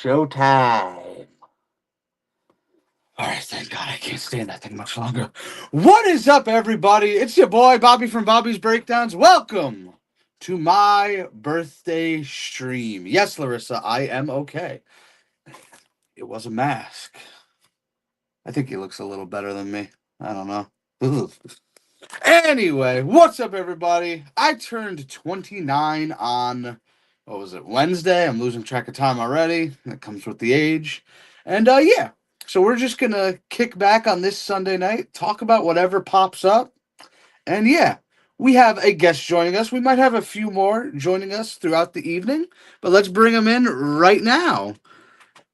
Showtime. All right, thank God I can't stand that thing much longer. What is up, everybody? It's your boy, Bobby from Bobby's Breakdowns. Welcome to my birthday stream. Yes, Larissa, I am okay. It was a mask. I think he looks a little better than me. I don't know. Ugh. Anyway, what's up, everybody? I turned 29 on, what was it, Wednesday? I'm losing track of time already. That comes with the age. And yeah, so we're just going to kick back on this Sunday night, talk about whatever pops up. And yeah, we have a guest joining us. We might have a few more joining us throughout the evening, but let's bring them in right now.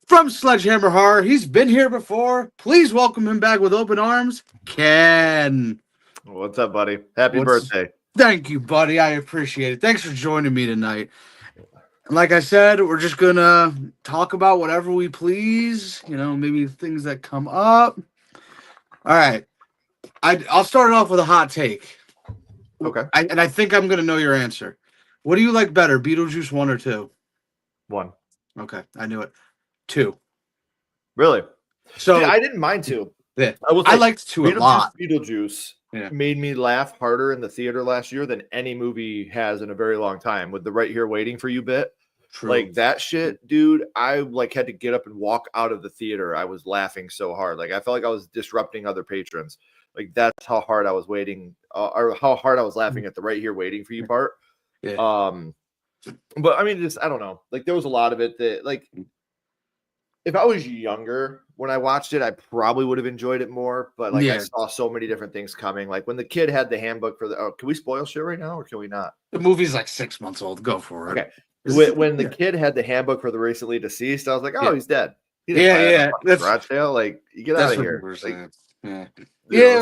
From Sledgehammer Horror, he's been here before. Please welcome him back with open arms, Ken. What's up, buddy? Happy birthday. Thank you, buddy. I appreciate it. Thanks for joining me tonight. And like I said, we're just going to talk about whatever we please, maybe things that come up. All right. I'll start it off with a hot take. Okay. I think I'm going to know your answer. What do you like better, Beetlejuice 1 or 2? 1. Okay, I knew it. 2. Really? So see, I didn't mind 2. Yeah, I liked 2 a lot. Beetlejuice made me laugh harder in the theater last year than any movie has in a very long time. With the Right Here Waiting for You bit, like that shit, dude. I had to get up and walk out of the theater. I was laughing so hard, like I felt like I was disrupting other patrons. Like that's how hard I was waiting, or how hard I was laughing at the Right Here Waiting for You part. Yeah. But I mean, I don't know. Like there was a lot of it that, like, if I was younger when I watched it, I probably would have enjoyed it more. But I saw so many different things coming. Like when the kid had the handbook for the. Oh, can we spoil shit right now, or can we not? The movie's like 6 months old. Go for it. Okay. When the kid had the handbook for the recently deceased, I was like, oh, he's dead. He That's garage sale. Like, you get out of here. It was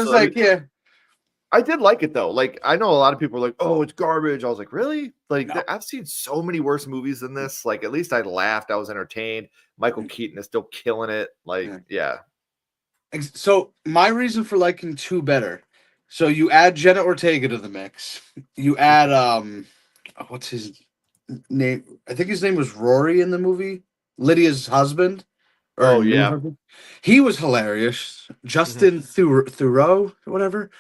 like. I did like it though. Like I know a lot of people are like, "Oh, it's garbage." I was like, "Really?" Like I've seen so many worse movies than this. Like at least I laughed. I was entertained. Michael Keaton is still killing it. Like yeah. So my reason for liking 2 better. So you add Jenna Ortega to the mix. You add what's his name? I think his name was Rory in the movie. Lydia's husband. Oh yeah. He was hilarious. Justin Theroux, whatever.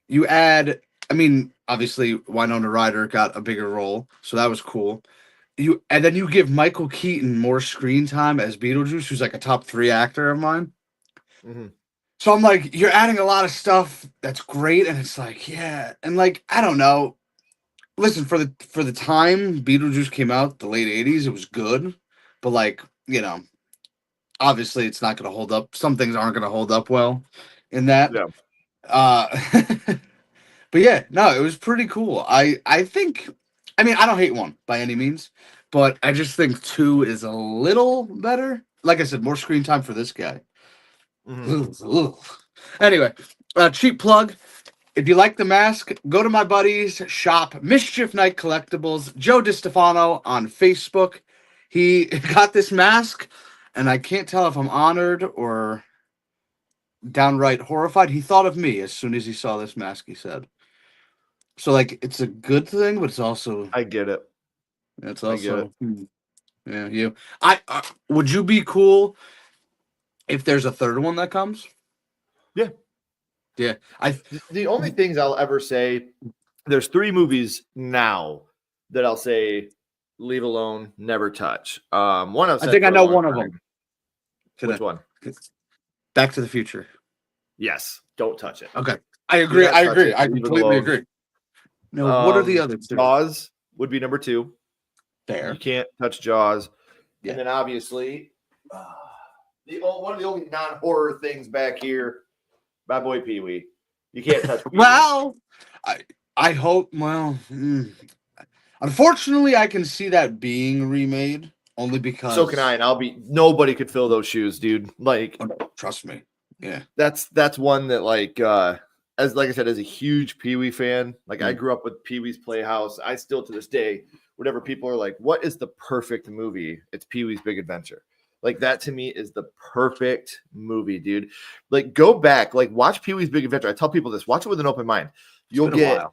You add, I mean, obviously Winona Ryder got a bigger role, so that was cool. And then you give Michael Keaton more screen time as Beetlejuice, who's like a top 3 actor of mine. So I'm like, you're adding a lot of stuff that's great, and it's like, yeah, and like I don't know. Listen, for the time Beetlejuice came out, the late '80s, it was good, but like obviously it's not going to hold up. Some things aren't going to hold up well in that. Yeah. But yeah, no, it was pretty cool. I think, I mean, I don't hate 1 by any means, but I just think 2 is a little better. Like I said, more screen time for this guy. Anyway, cheap plug. If you like the mask, go to my buddy's shop, Mischief Night Collectibles, Joe DiStefano on Facebook. He got this mask, and I can't tell if I'm honored or downright horrified. He thought of me as soon as he saw this mask, he said. So, like, it's a good thing, but it's also... I get it. It's also... Yeah, you... would you be cool if there's a third one that comes? Yeah. Yeah. The only things I'll ever say, there's 3 movies now that I'll say, leave alone, never touch. One I've said I think I know one of them. Which one? Back to the Future. Yes. Don't touch it. Okay. I agree. I completely agree. No, what are the other 2? Jaws would be number 2. There. You can't touch Jaws. Yeah. And then obviously, one of the only non-horror things back here, my boy Pee-wee. You can't touch Pee-wee. Well, I hope, unfortunately, I can see that being remade only because... So can I, and nobody could fill those shoes, dude. Like, trust me. Yeah. That's one that, like I said, as a huge Pee-wee fan, like I grew up with Pee-wee's Playhouse. I still, to this day, whenever people are like, what is the perfect movie? It's Pee-wee's Big Adventure. Like that to me is the perfect movie, dude. Like go back, like watch Pee-wee's Big Adventure. I tell people this, watch it with an open mind. You'll get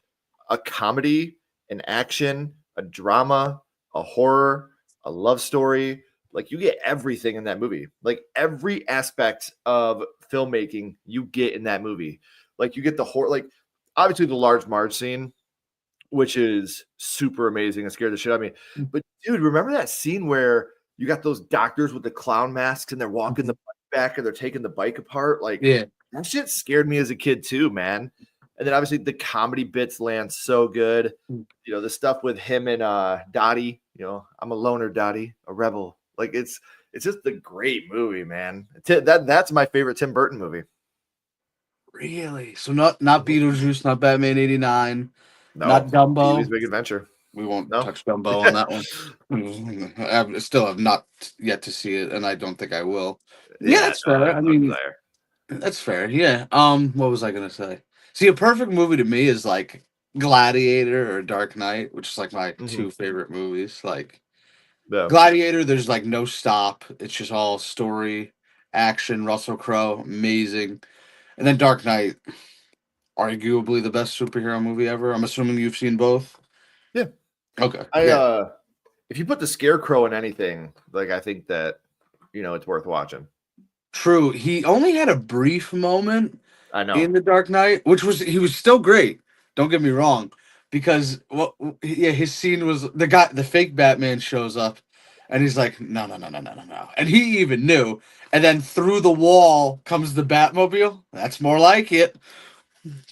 a comedy, an action, a drama, a horror, a love story. Like you get everything in that movie. Like every aspect of filmmaking you get in that movie. Like you get the horror, like obviously the Large Marge scene, which is super amazing and scared the shit out of me. But dude, remember that scene where you got those doctors with the clown masks and they're walking the bike back and they're taking the bike apart? Like, Yeah, that shit scared me as a kid too, man. And then obviously the comedy bits land so good. You know, the stuff with him and Dottie, you know, I'm a loner, Dottie, a rebel. Like it's just a great movie, man. That's my favorite Tim Burton movie. really. So not Beetlejuice, not Batman '89, No, not Dumbo. Pee-wee's Big Adventure. We won't touch Dumbo on that one. I still have not yet to see it, and I don't think I will. Yeah, that's fair. I mean, that's fair. Yeah. What was I gonna say? See, a perfect movie to me is like Gladiator or Dark Knight, which is like my two favorite movies. Like Gladiator, there's like no stop. It's just all story, action. Russell Crowe, amazing. And then Dark Knight, arguably the best superhero movie ever. I'm assuming you've seen both. Yeah. Okay. If you put the Scarecrow in anything, like I think that it's worth watching. True. He only had a brief moment in The Dark Knight, he was still great. Don't get me wrong, because his scene was the fake Batman shows up, and he's like, no, and he even knew, and then through the wall comes the Batmobile. That's more like it.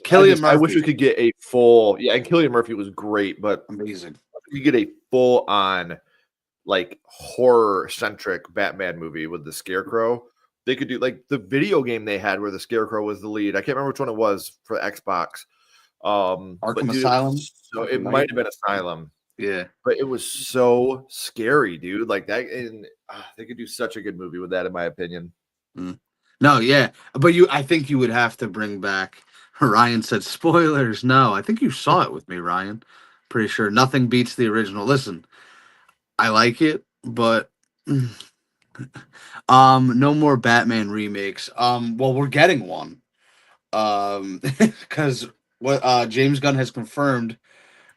Cillian Murphy. I wish we could get a full. Yeah, and Cillian Murphy was great, but amazing. You get a full on like horror centric Batman movie with the Scarecrow. They could do like the video game they had where the Scarecrow was the lead. I can't remember which one it was for Xbox. Arkham Asylum. So it might have been Asylum. Yeah, but it was so scary, dude. Like that, and they could do such a good movie with that, in my opinion. No, yeah, but I think you would have to bring back. Ryan said spoilers. No, I think you saw it with me, Ryan. Pretty sure nothing beats the original. Listen, I like it, but no more Batman remakes. Well, we're getting one. Because what James Gunn has confirmed,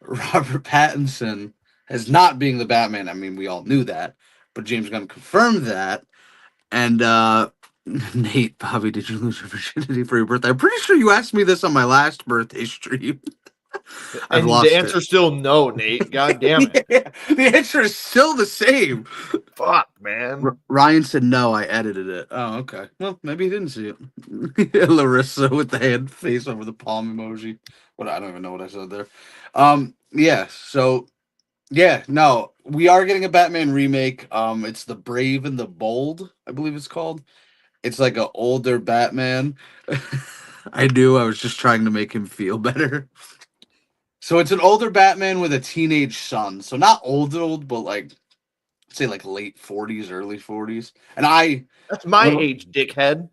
Robert Pattinson as not being the Batman. I mean, we all knew that, but James Gunn confirmed that. And Nate, Bobby, did you lose your virginity for your birthday? I'm pretty sure you asked me this on my last birthday stream. And the answer's still no, Nate. God damn it. Yeah, the answer is still the same. Fuck, man. Ryan said no, I edited it. Oh, okay. Well, maybe he didn't see it. Larissa with the hand face over the palm emoji. What, I don't even know what I said there. Yeah, so yeah, no, we are getting a Batman remake. It's The Brave and the Bold, I believe it's called. It's like an older Batman. I was just trying to make him feel better. So it's an older Batman with a teenage son. So not old, but like, say like late 40s, early 40s. And that's my age, dickhead.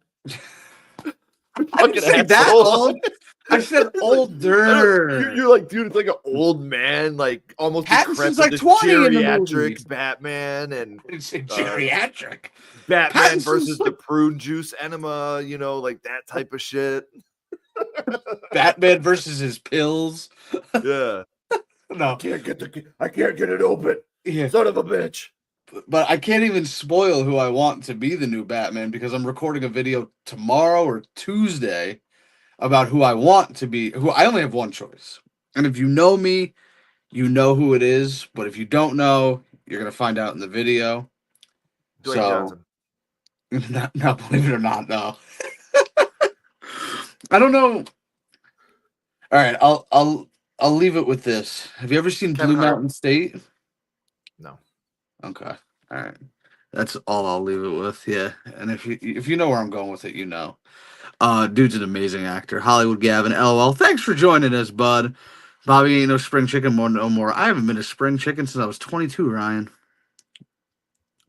I didn't say that old. I said older. You're like, dude, it's like an old man, like almost Pattinson's like 20 geriatric Batman, and it's geriatric Batman versus the prune juice enema, like that type of shit. Batman versus his pills. Yeah. No, I can't get it open. Yeah. Son of a bitch. But I can't even spoil who I want to be the new Batman because I'm recording a video tomorrow or Tuesday about who I want to be. Who I only have one choice. And if you know me, you know who it is. But if you don't know, you're gonna find out in the video. Dwayne Johnson. No, believe it or not, no. I don't know. All right, I'll leave it with this. Have you ever seen Blue Mountain State? No. Okay. All right. That's all I'll leave it with. Yeah. And if you know where I'm going with it, you know. Dude's an amazing actor. Hollywood Gavin, LOL. Thanks for joining us, bud. Bobby ain't no spring chicken no more. I haven't been a spring chicken since I was 22, Ryan.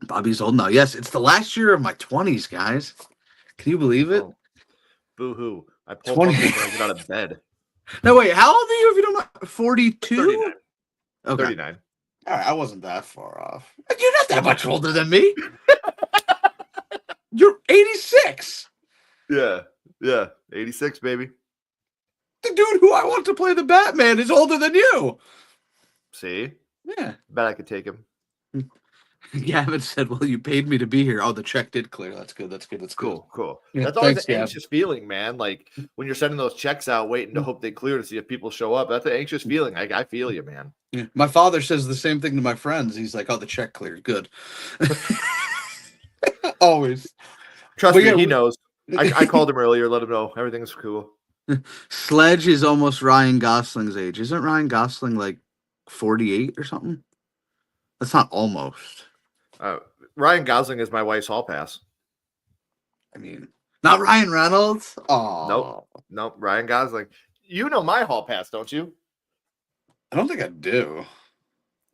Bobby's old now. Yes, it's the last year of my 20s, guys. Can you believe it? Oh. Boo-hoo. I pulled 20 when I get out of bed. No, wait. How old are you if you don't know? 42? 39. Okay. 39. All right, I wasn't that far off. You're not that much older than me. You're 86. Yeah, 86, baby. The dude who I want to play the Batman is older than you. See? Yeah. Bet I could take him. Gavin said, "Well, you paid me to be here." Oh, the check did clear. That's good. That's good. That's good. Cool. Yeah, that's always thanks, an anxious feeling, man. Like when you're sending those checks out, waiting to hope they clear to see if people show up. That's an anxious feeling. I feel you, man. Yeah. My father says the same thing to my friends. He's like, "Oh, the check cleared. Good." Always. Trust me, he knows. I called him earlier, let him know everything's cool. Sledge is almost Ryan Gosling's age. Isn't Ryan Gosling like 48 or something? That's not almost. Ryan Gosling is my wife's hall pass. I mean, not Ryan Reynolds. Oh, nope. Ryan Gosling. You know my hall pass, don't you? I don't think I do.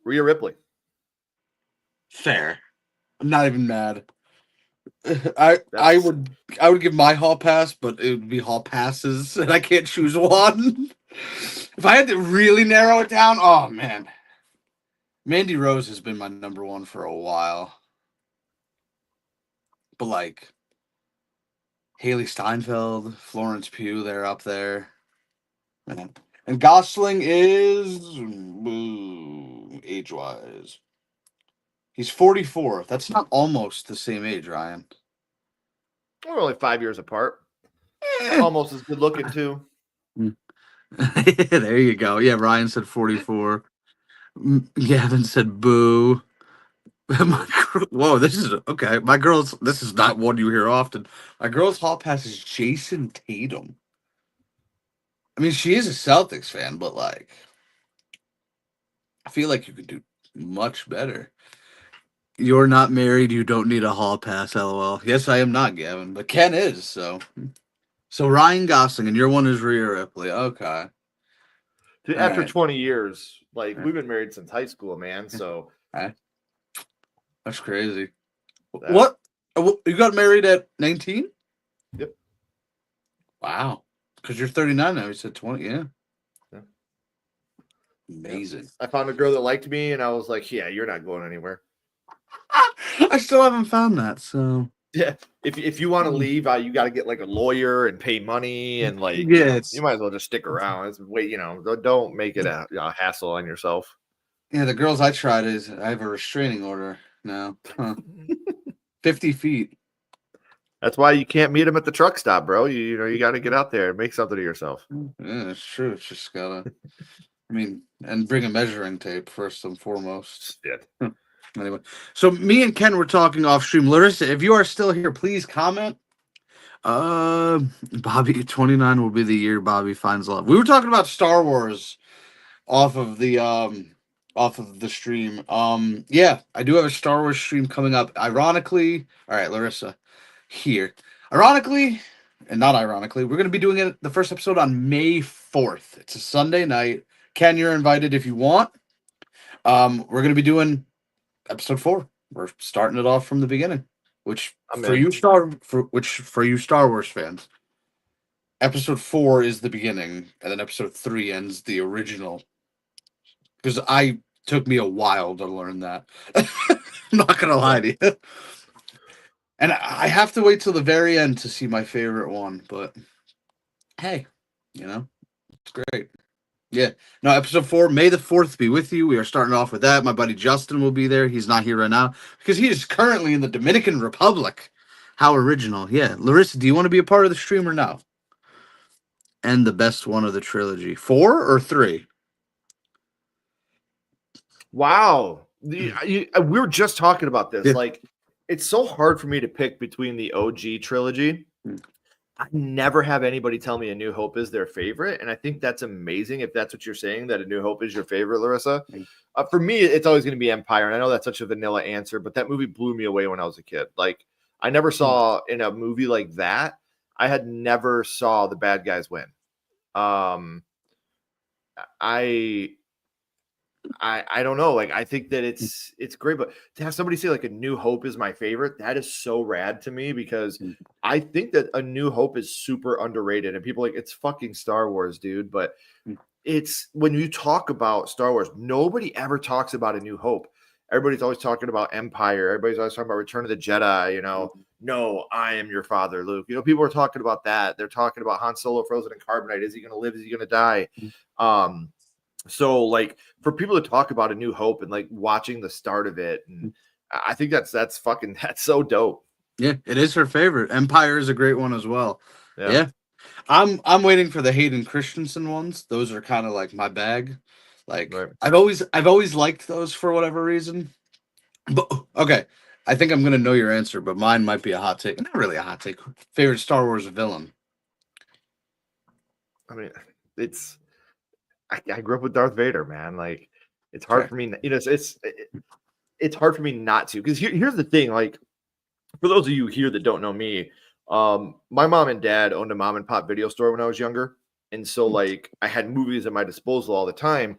Rhea Ripley. Fair. I'm not even mad. I would give my hall pass, but it would be hall passes, and I can't choose one. If I had to really narrow it down, oh man, Mandy Rose has been my number one for a while. But like Haley Steinfeld, Florence Pugh, they're up there. And Gosling is age-wise. He's 44. That's not almost the same age, Ryan. We're only 5 years apart. Almost as good looking too. There you go. Yeah, Ryan said 44. Gavin said boo. Whoa, this is okay. My girl's, this is not one you hear often. My girl's hall pass is Jason Tatum. I mean, she is a Celtics fan, but like, I feel like you could do much better. You're not married. You don't need a hall pass. LOL. Yes, I am not, Gavin, but Ken is. So Ryan Gosling, and your one is Rhea Ripley. Okay. Dude, after 20 years, like we've been married since high school, man. So that's crazy. What? You got married at 19? Yep. Wow. Because you're 39 now. You said 20. Yeah. Amazing. I found a girl that liked me, and I was like, "Yeah, you're not going anywhere." I still haven't found that. So yeah, if you want to leave, you got to get like a lawyer and pay money, and like you might as well just stick around. Don't make it a hassle on yourself. Yeah, the girls I tried is I have a restraining order now. 50 feet. That's why you can't meet them at the truck stop, bro. You got to get out there and make something of yourself. Yeah, it's true. It's just gotta. I mean, and bring a measuring tape first and foremost. Yeah. Anyway, so me and Ken were talking off stream. Larissa, if you are still here, please comment. Bobby, 29 will be the year Bobby finds love. We were talking about Star Wars off of the stream. Yeah, I do have a Star Wars stream coming up. Ironically, all right, Larissa, here. Ironically, and not ironically, we're going to be doing it the first episode on May 4th. It's a Sunday night. Ken, you're invited if you want. We're going to be doing episode 4. We're starting it off from the beginning, which for you Star Wars fans, episode 4 is the beginning, and then episode 3 ends the original. Because took me a while to learn that. I'm not gonna lie to you. And I have to wait till the very end to see my favorite one, but hey, it's great. Yeah. No, episode 4, May the 4th be with you. We are starting off with that. My buddy Justin will be there. He's not here right now because he is currently in the Dominican Republic. How original. Yeah. Larissa, do you want to be a part of the stream or no? And the best one of the trilogy. 4 or 3? Wow. We were just talking about this. Yeah. Like, it's so hard for me to pick between the OG trilogy. I never have anybody tell me A New Hope is their favorite. And I think that's amazing if that's what you're saying, that A New Hope is your favorite, Larissa. For me, it's always going to be Empire. And I know that's such a vanilla answer, but that movie blew me away when I was a kid. Like, I never saw in a movie like that, I had never saw the bad guys win. I don't know. Like, I think that it's great, but to have somebody say like A New Hope is my favorite, that is so rad to me because I think that A New Hope is super underrated and people are like, it's fucking Star Wars, dude. But it's when you talk about Star Wars, nobody ever talks about A New Hope. Everybody's always talking about Empire. Everybody's always talking about Return of the Jedi, no, I am your father, Luke. People are talking about that. They're talking about Han Solo frozen in carbonite. Is he going to live? Is he going to die? So like for people to talk about A New Hope and like watching the start of it, and I think that's so dope. Yeah, it is her favorite. Empire is a great one as well. Yeah. I'm waiting for the Hayden Christensen ones. Those are kind of like my bag. Like Right. I've always liked those for whatever reason. But okay, I think I'm gonna know your answer, but mine might be a hot take. Not really a hot take. Favorite Star Wars villain? I mean, I grew up with Darth Vader, man. Like, it's hard for me. It's hard for me not to. Because here's the thing. Like, for those of you here that don't know me, my mom and dad owned a mom and pop video store when I was younger, and so like I had movies at my disposal all the time,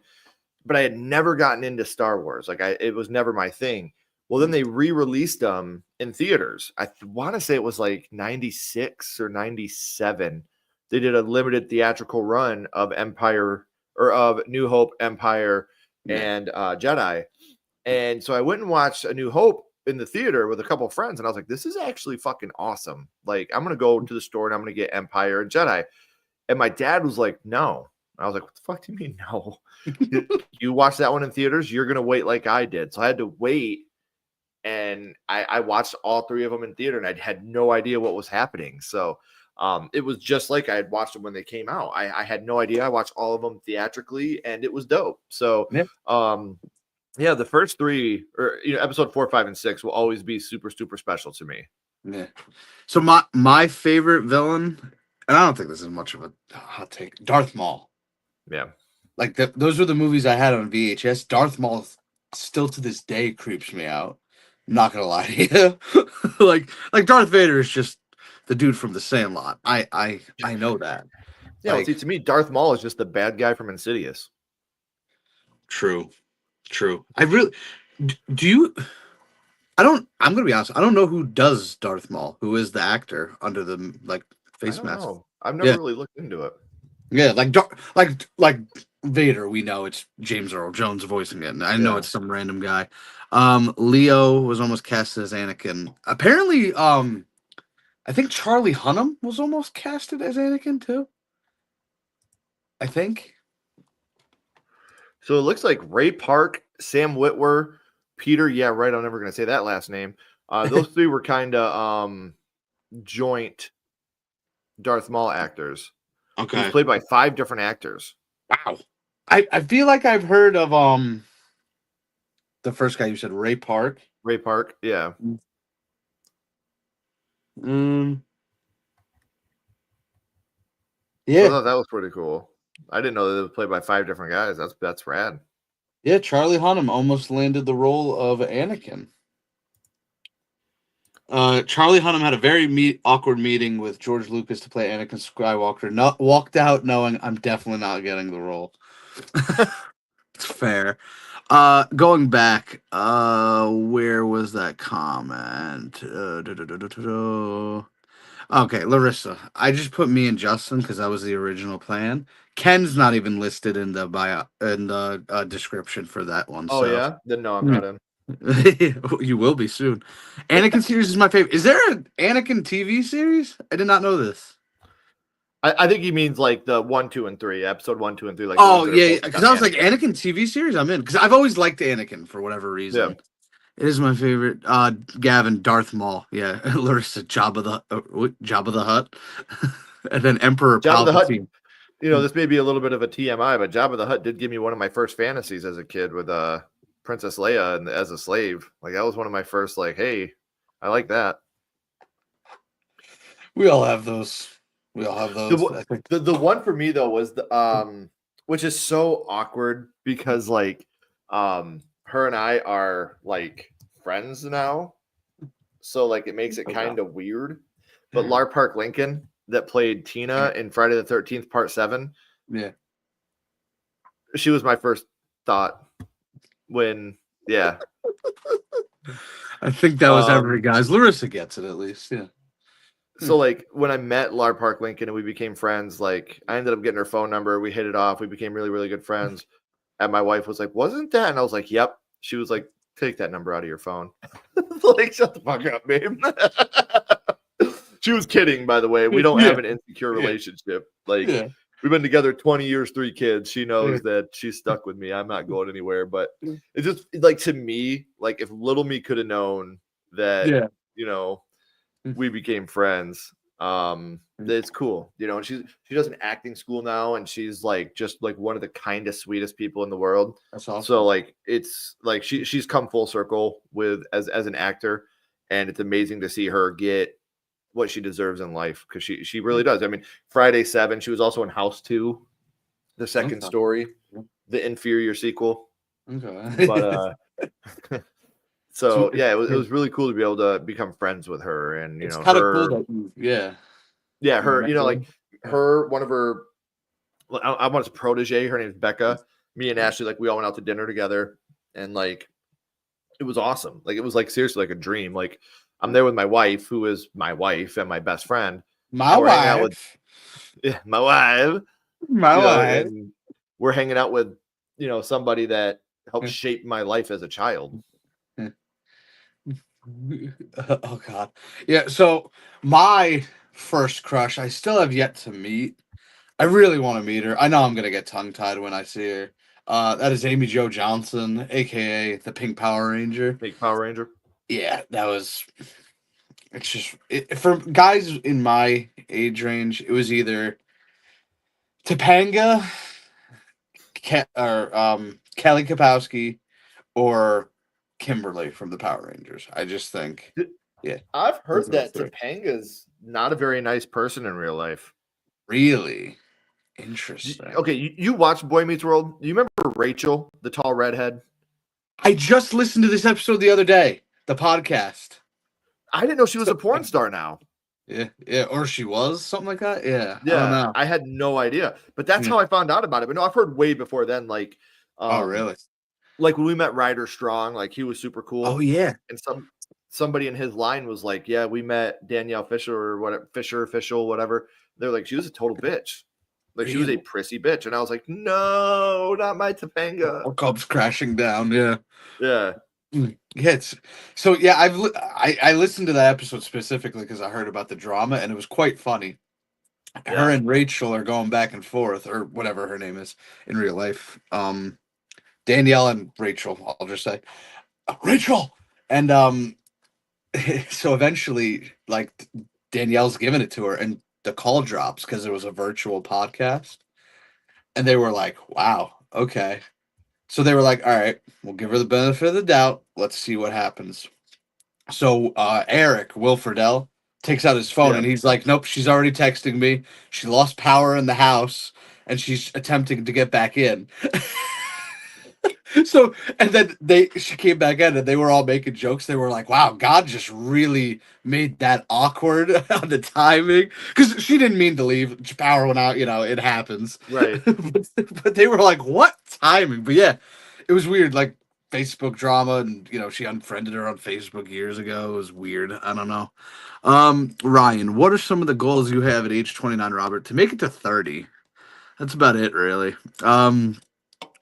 but I had never gotten into Star Wars. Like, it was never my thing. Well, then they re-released them in theaters. I want to say it was like 96 or 97. They did a limited theatrical run of Empire or of New Hope, Empire, and Jedi. And so I went and watched A New Hope in the theater with a couple of friends, and I was like, this is actually fucking awesome. Like, I'm going to go to the store and I'm going to get Empire and Jedi. And my dad was like, no. I was like, what the fuck do you mean no? You watch that one in theaters, you're going to wait like I did. So I had to wait. And I watched all three of them in theater, and I had no idea what was happening. So it was just like I had watched them when they came out. I had no idea. I watched all of them theatrically, and it was dope. So yeah, the first three, or episode 4, 5, and 6 will always be super, super special to me. Yeah. So my favorite villain, and I don't think this is much of a hot take, Darth Maul. Yeah. Like those were the movies I had on VHS. Darth Maul still to this day creeps me out. I'm not gonna lie to you. like Darth Vader is just the dude from the Sandlot. I know that. Yeah, like, well, see, to me, Darth Maul is just the bad guy from Insidious. True. I really do you. I'm gonna be honest. I don't know who does Darth Maul. Who is the actor under the face mask? I've never really looked into it. Yeah, like Vader, we know it's James Earl Jones voicing it. And I know it's some random guy. Leo was almost cast as Anakin. Apparently, I think Charlie Hunnam was almost casted as Anakin too. I think. So it looks like Ray Park, Sam Witwer, Peter. Yeah, right. I'm never going to say that last name. Those three were kind of joint Darth Maul actors. Okay. He's played by 5 different actors. Wow. I feel like I've heard of the first guy you said, Ray Park. Ray Park, yeah. Yeah. I thought that was pretty cool. I didn't know that it was played by 5 different guys. That's rad. Yeah, Charlie Hunnam almost landed the role of Anakin. Charlie Hunnam had a very awkward meeting with George Lucas to play Anakin Skywalker. Walked out knowing I'm definitely not getting the role. It's fair. Going back, where was that comment? Okay, Larissa. I just put me and Justin because that was the original plan. Ken's not even listed in the bio in the description for that one. Oh, so. Yeah? Then no, I'm not in. You will be soon. Anakin series is my favorite. Is there an Anakin TV series? I did not know this. I think he means like the 1, 2, and 3, episode 1, 2, and 3. Like, oh yeah, because I was like Anakin TV series. I'm in because I've always liked Anakin for whatever reason. Yeah. It is my favorite. Gavin, Darth Maul. Yeah, Larissa, Jabba the Hutt, and then Emperor Jabba Palpatine. The Hutt. This may be a little bit of a TMI, but Jabba the Hutt did give me one of my first fantasies as a kid with Princess Leia and as a slave. Like, that was one of my first. Like, hey, I like that. We all have those. The one for me though was the which is so awkward because like her and I are like friends now, so like it makes it kind of weird. But Lar Park Lincoln that played Tina in Friday the 13th Part 7, yeah, she was my first thought when I think that was every guy's. Larissa gets it at least, yeah. So like when I met Lar Park Lincoln and we became friends, like I ended up getting her phone number. We hit it off. We became really, really good friends. And my wife was like, "Wasn't that?" And I was like, "Yep." She was like, "Take that number out of your phone." Like, shut the fuck up, babe. She was kidding, by the way. We don't have an insecure relationship. Like, we've been together 20 years, 3 kids. She knows that she's stuck with me. I'm not going anywhere. But it's just like, to me, like, if little me could have known that, we became friends. It's cool, and she does an acting school now, and she's like just like one of the kindest, sweetest people in the world. That's awesome. So like, it's like she's come full circle as an actor, and it's amazing to see her get what she deserves in life, because she really does. I mean, Friday 7, she was also in House 2, the second story, the inferior sequel. Okay. But so yeah, it was really cool to be able to become friends with her, and it's kind of cool that her, like her, one of her, I want to protege, her name is Becca. Me and Ashley, like, we all went out to dinner together, and like, it was awesome. Like, it was like seriously like a dream. Like, I'm there with my wife, who is my wife and my best friend. My wife. My wife. My wife. And we're hanging out with, somebody that helped shape my life as a child. Oh God. Yeah. So my first crush, I still have yet to meet. I really want to meet her. I know I'm gonna get tongue tied when I see her. That is Amy Jo Johnson, aka the Pink Power Ranger. Pink Power Ranger. Yeah, that was. It's just for guys in my age range. It was either Topanga, Kelly Kapowski, or Kimberly from the Power Rangers. I just think, I've heard that Topanga's not a very nice person in real life. Really interesting. Okay, you watched Boy Meets World. Do you remember Rachel, the tall redhead? I just listened to this episode the other day, the podcast. I didn't know she was a porn star now. Yeah, or she was something like that. Yeah, I don't know. I had no idea, but that's how I found out about it. But no, I've heard way before then. Like, oh really? Like when we met Ryder Strong, like, he was super cool. Oh yeah, and somebody in his line was like, "Yeah, we met Danielle Fisher or whatever, Official, whatever." They're like, she was a total bitch. Like, she was a prissy bitch, and I was like, "No, not my Topanga." Or comes crashing down. Yeah. Yeah. Yes. So yeah, I listened to that episode specifically because I heard about the drama, and it was quite funny. Yeah. Her and Rachel are going back and forth, or whatever her name is in real life. Danielle and Rachel, I'll just say Rachel. And so eventually, like, Danielle's giving it to her, and the call drops because it was a virtual podcast, and they were like, "Wow, okay." So they were like, "All right, we'll give her the benefit of the doubt. Let's see what happens." So Eric Wilfordell takes out his phone, and he's like, "Nope, she's already texting me. She lost power in the house, and she's attempting to get back in." So, and then she came back in, and they were all making jokes. They were like, "Wow, God just really made that awkward on the timing," because she didn't mean to leave. Power went out. It happens. Right. but they were like, "What timing?" But yeah, it was weird. Like, Facebook drama, and she unfriended her on Facebook years ago. It was weird. I don't know. Ryan, what are some of the goals you have at age 29, Robert, to make it to 30? That's about it, really.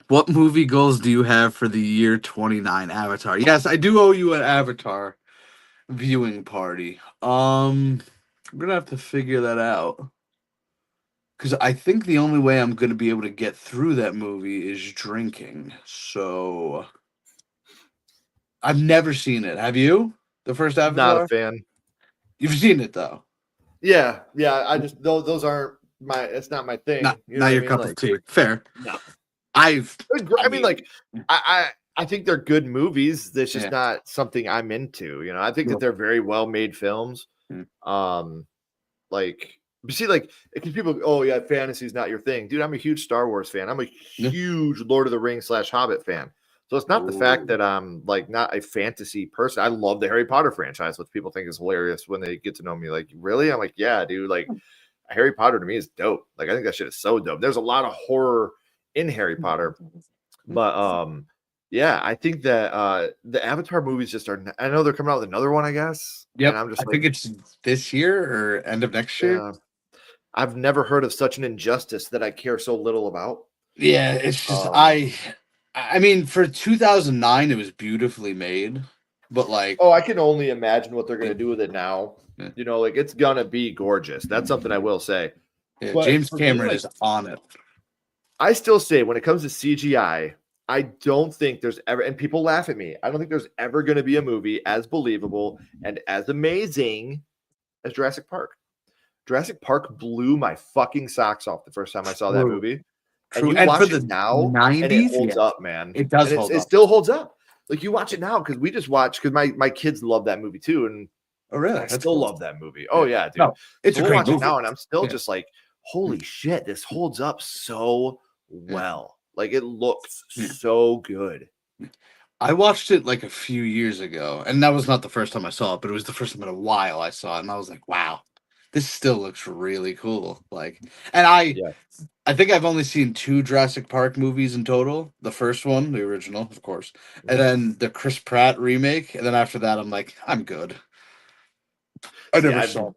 What movie goals do you have for the year 29? Avatar. Yes, I do owe you an Avatar viewing party. I'm gonna have to figure that out, because I think the only way I'm gonna be able to get through that movie is drinking. So I've never seen it. Have you? The first Avatar? Not a fan. You've seen it though. Yeah. I just those aren't my. It's not my thing. Not your cup of tea. Fair. No. I mean, like, I think they're good movies. That's just not something I'm into. I think that they're very well made films. Like, you see, like, because people, oh yeah, fantasy's not your thing, dude. I'm a huge Star Wars fan. I'm a huge Lord of the Rings / Hobbit fan. So it's not the fact that I'm like not a fantasy person. I love the Harry Potter franchise, which people think is hilarious when they get to know me. Like, really? I'm like, yeah, dude. Like, Harry Potter to me is dope. Like, I think that shit is so dope. There's a lot of horror in Harry Potter, but yeah, I think that the Avatar movies just are. I know they're coming out with another one, I guess. Yeah, I think it's this year or end of next year. I've never heard of such an injustice that I care so little about. Yeah, it's just I mean, for 2009, it was beautifully made, but like, I can only imagine what they're gonna do with it now. Like, it's gonna be gorgeous. That's something I will say. Yeah, But James for me, Cameron like, is on it. I still say when it comes to CGI, I don't think there's ever, and people laugh at me, I don't think there's ever going to be a movie as believable and as amazing as Jurassic Park. Jurassic Park blew my fucking socks off the first time I saw that movie. True. And you And for watch the it now, 90s, and it holds yeah, up, man. it does and hold it up. still holds up. Like you watch it now because we just watch because my kids love that movie too, and Oh, really? I That's still cool. love that movie. Oh yeah, dude. No, it's so a we'll great watch movie. it now, and I'm still just like, holy shit, this holds up so well. Like it looks so good. I watched it like a few years ago, and that was not the first time I saw it, but it was the first time in a while I saw it, and I was like, wow, this still looks really cool. Like, and I think I've only seen 2 Jurassic Park movies in total. The first one, the original, of course, and then the Chris Pratt remake, and then after that, I'm like, I'm good. I never saw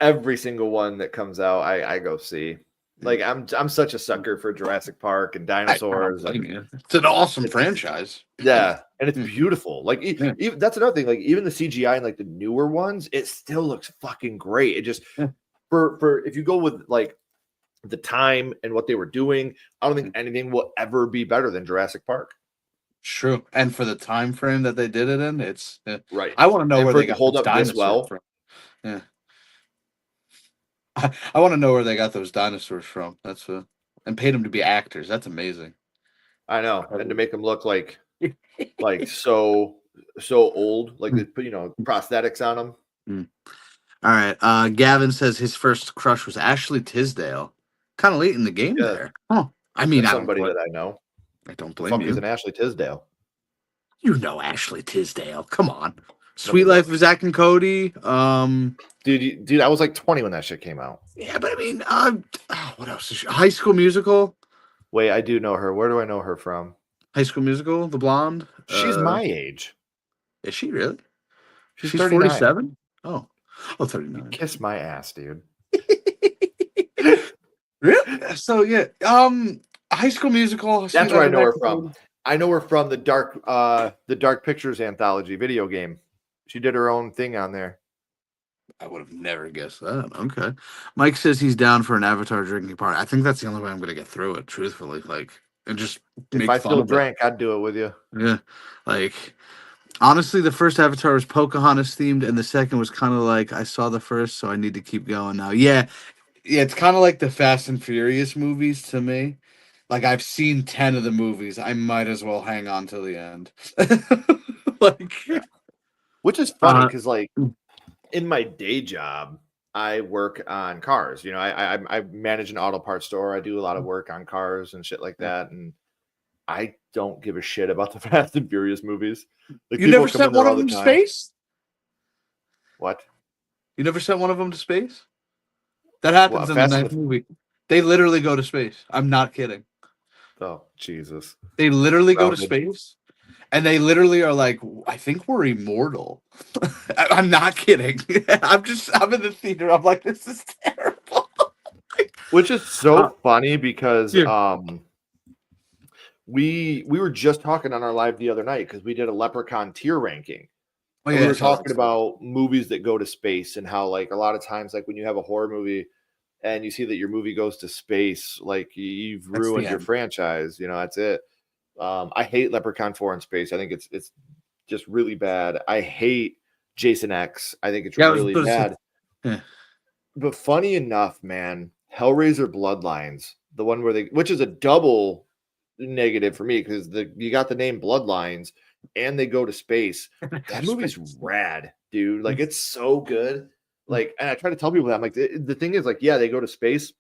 every single one that comes out, I go see. Like I'm such a sucker for Jurassic Park and dinosaurs. It's an awesome franchise. Yeah, and it's beautiful. Like even, that's another thing. Like even the CGI and like the newer ones, it still looks fucking great. It just for if you go with like the time and what they were doing, I don't think anything will ever be better than Jurassic Park. True, and for the time frame that they did it in, it's right. I want to know and where for they it to got hold those up this well. from. Yeah. I want to know where they got those dinosaurs from. That's and paid them to be actors. That's amazing. I know, and to make them look like so old, like they put prosthetics on them. All right. Gavin says his first crush was Ashley Tisdale. Kind of late in the game there. Oh, I mean, that's somebody that I know. I don't blame you. Is an Ashley Tisdale. You know Ashley Tisdale. Come on. Sweet Life of Zack and Cody. Dude, I was like 20 when that shit came out. Yeah, but I mean, what else? High School Musical. Wait, I do know her. Where do I know her from? High School Musical, the blonde. She's my age. Is she really? She's 47. Oh, 39. Kiss my ass, dude. Really? So yeah, High School Musical. That's where I know her from. I know her from the Dark Pictures anthology video game. She did her own thing on there. I would have never guessed that. Okay. Mike says he's down for an Avatar drinking party. I think that's the only way I'm going to get through it, truthfully. Like, and just if I still drank, I'd do it with you. Yeah. Like, honestly, the first Avatar was Pocahontas themed, and the second was kind of like, I saw the first, so I need to keep going now. Yeah. Yeah, it's kind of like the Fast and Furious movies to me. Like, I've seen 10 of the movies. I might as well hang on till the end. Like, which is funny because, like, in my day job, I work on cars. You know, I manage an auto parts store. I do a lot of work on cars and shit like that. And I don't give a shit about the Fast and Furious movies. Like, you never sent one of them to space? What? You never sent one of them to space? That happens in the ninth movie. They literally go to space. I'm not kidding. Oh, Jesus. They literally go to space. And they literally are like, I think we're immortal. I'm not kidding. I'm in the theater. I'm like, this is terrible. Which is so funny because we were just talking on our live the other night because we did a Leprechaun tier ranking. Oh, yeah, we were talking about movies that go to space and how, like, a lot of times, like, when you have a horror movie and you see that your movie goes to space, like, you've ruined your franchise. You know, that's it. I hate Leprechaun 4 in space. I think it's just really bad. I hate Jason X. I think it's really bad. But funny enough, man, Hellraiser Bloodlines, the one which is a double negative for me because you got the name Bloodlines and they go to space. That movie's rad, dude. Like, it's so good. Like, and I try to tell people that I'm like, the thing is, like, yeah, they go to space,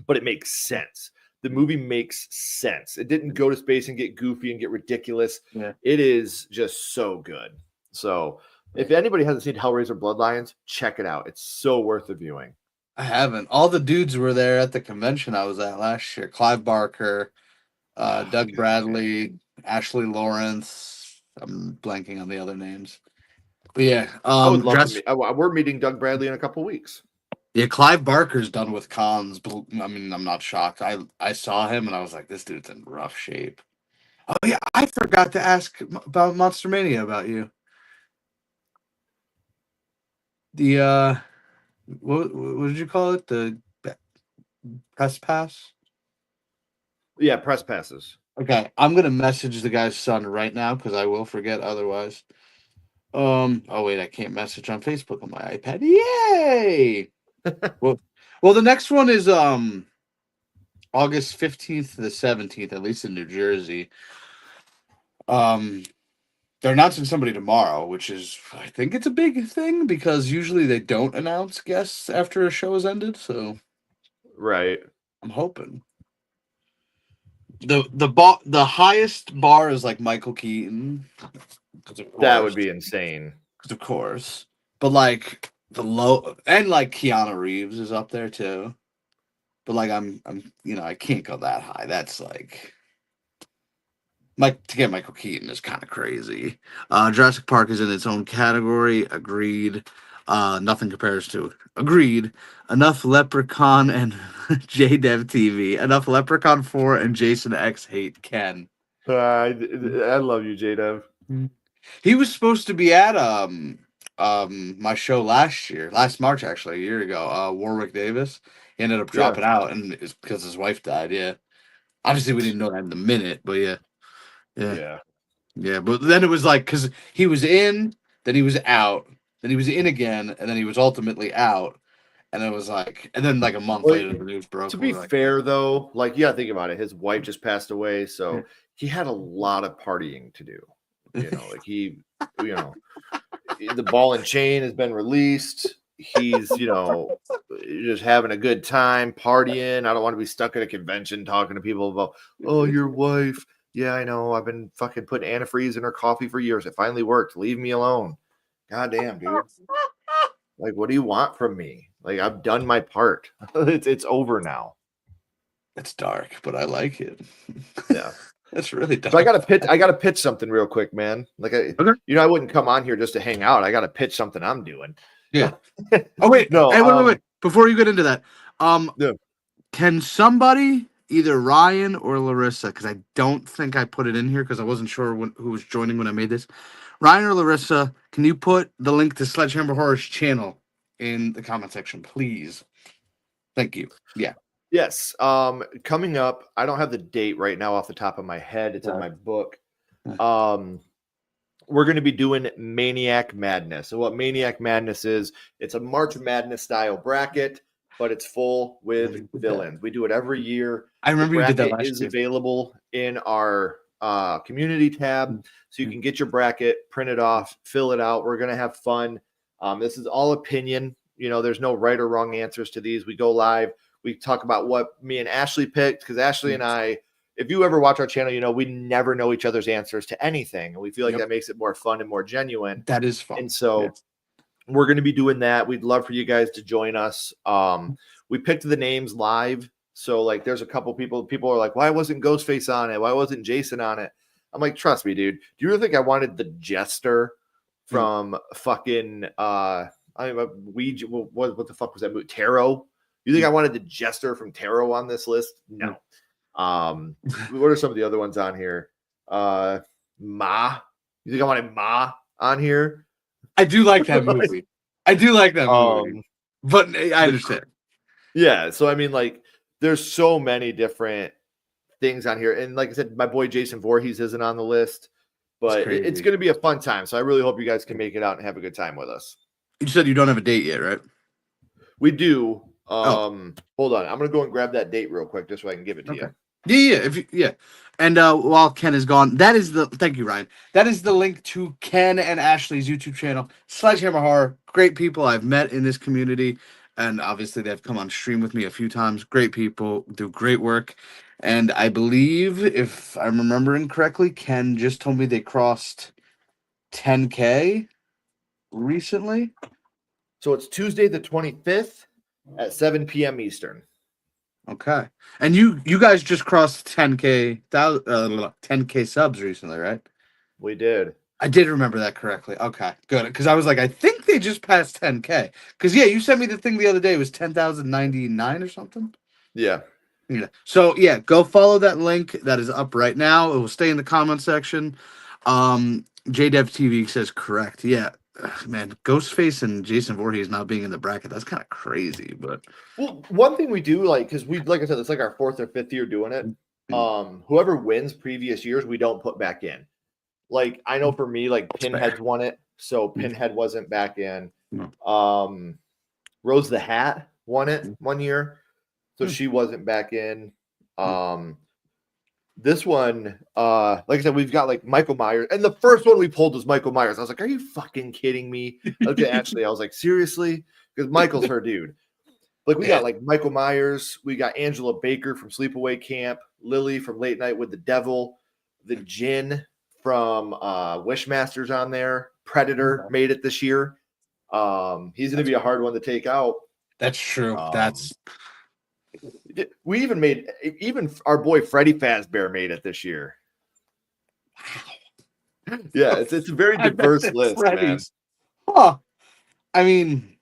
but it makes sense. The movie makes sense. It didn't go to space and get goofy and get ridiculous. Yeah. It is just so good. So if anybody hasn't seen Hellraiser Bloodlines, check it out. It's so worth the viewing. I haven't. All the dudes were there at the convention I was at last year. Clive Barker, Doug Bradley, Ashley Lawrence. I'm blanking on the other names. But yeah. I would love to meet. We're meeting Doug Bradley in a couple weeks. Yeah, Clive Barker's done with cons. I mean, I'm not shocked. I saw him and I was like, this dude's in rough shape. Oh yeah, I forgot to ask about Monster Mania about you. The what did you call it? The press pass? Yeah, press passes. Okay, I'm gonna message the guy's son right now because I will forget otherwise. Oh wait, I can't message on Facebook on my iPad. Yay! well, the next one is August 15th to the 17th, at least in New Jersey. They're announcing somebody tomorrow, which is, I think it's a big thing because usually they don't announce guests after a show has ended. So, right, I'm hoping the highest bar is like Michael Keaton. That would be insane. Of course, but like the low and like Keanu Reeves is up there too. But like I'm I can't go that high. That's like to get Michael Keaton is kind of crazy. Jurassic Park is in its own category. Agreed. Nothing compares to it. Agreed. Enough Leprechaun and JDev TV. Enough Leprechaun 4 and Jason X hate Ken. I love you, JDev. He was supposed to be at my show last March actually, a year ago. Warwick Davis. He ended up dropping out, and it's because his wife died. Yeah. Obviously, we didn't know that in the minute, but yeah. But then it was like because he was in, then he was out, then he was in again, and then he was ultimately out, and it was like, and then like a month later the news broke. To be fair, though, like think about it. His wife just passed away, so he had a lot of partying to do. Like the ball and chain has been released. He's just having a good time partying. I don't want to be stuck at a convention talking to people about, oh, your wife. Yeah, I know. I've been fucking putting antifreeze in her coffee for years. It finally worked. Leave me alone. God damn, dude. Like, what do you want from me? Like, I've done my part. It's over now. It's dark, but I like it. Yeah. That's really dark. So I gotta pitch something real quick, man. Like I wouldn't come on here just to hang out. I gotta pitch something I'm doing. Yeah. Oh wait, no. Hey, wait. Before you get into that, can somebody, either Ryan or Larissa, because I don't think I put it in here because I wasn't sure who was joining when I made this. Ryan or Larissa, can you put the link to Sledgehammer Horror's channel in the comment section, please? Thank you. Yeah. Yes. Coming up, I don't have the date right now off the top of my head. It's in my book. We're going to be doing Maniac Madness. So what Maniac Madness is, it's a March Madness style bracket, but it's full with villains. We do it every year. I remember you did that last year. It is available in our community tab, so you can get your bracket, print it off, fill it out. We're going to have fun. This is all opinion. There's no right or wrong answers to these. We go live. We talk about what me and Ashley picked, because Ashley and I, if you ever watch our channel, we never know each other's answers to anything. And we feel like that makes it more fun and more genuine. That is fun. And so we're going to be doing that. We'd love for you guys to join us. We picked the names live. So like there's a couple people are like, why wasn't Ghostface on it? Why wasn't Jason on it? I'm like, trust me, dude. Do you really think I wanted the Jester from fucking what the fuck was that movie? Tarot? You think I wanted the Jester from Tarot on this list? No. What are some of the other ones on here? Ma. You think I wanted Ma on here? I do like that movie. But I understand. Yeah. So I mean, like, there's so many different things on here, and like I said, my boy Jason Voorhees isn't on the list, but it's going to be a fun time. So I really hope you guys can make it out and have a good time with us. You said you don't have a date yet, right? We do. Hold on. I'm gonna go and grab that date real quick just so I can give it to you. Yeah. And while Ken is gone, thank you, Ryan. That is the link to Ken and Ashley's YouTube channel, Sledgehammer Horror. Great people I've met in this community, and obviously they've come on stream with me a few times. Great people, do great work. And I believe, if I'm remembering correctly, Ken just told me they crossed 10K recently. So it's Tuesday the 25th at 7 p.m. Eastern. Okay. And you guys just crossed 10K subs recently, right? We did. I did remember that correctly. Okay, good. Because I was like, I think they just passed 10K. Because, you sent me the thing the other day. It was 10,099 or something. Yeah. So, go follow that link. That is up right now. It will stay in the comment section. JDev TV says correct. Yeah. man, Ghostface and Jason Voorhees not being in the bracket, that's kind of crazy. But well, one thing we do like because we like I said, it's like our 4th or 5th year doing it. Whoever wins previous years, we don't put back in. Like I know for me, like Pinhead's won it, so Pinhead wasn't back in. Rose the Hat won it one year, so she wasn't back in. This one, like I said, we've got like Michael Myers, and the first one we pulled was Michael Myers. I was like, "Are you fucking kidding me?" I looked at Ashley. I was like, "Seriously?" Because Michael's her dude. Like we got like Michael Myers, we got Angela Baker from Sleepaway Camp, Lily from Late Night with the Devil, the Djinn from Wishmasters on there. Predator made it this year. He's going to be a hard one to take out. That's true. We even our boy Freddy Fazbear made it this year. Wow. Yeah, it's a very diverse list, man. Huh. I mean,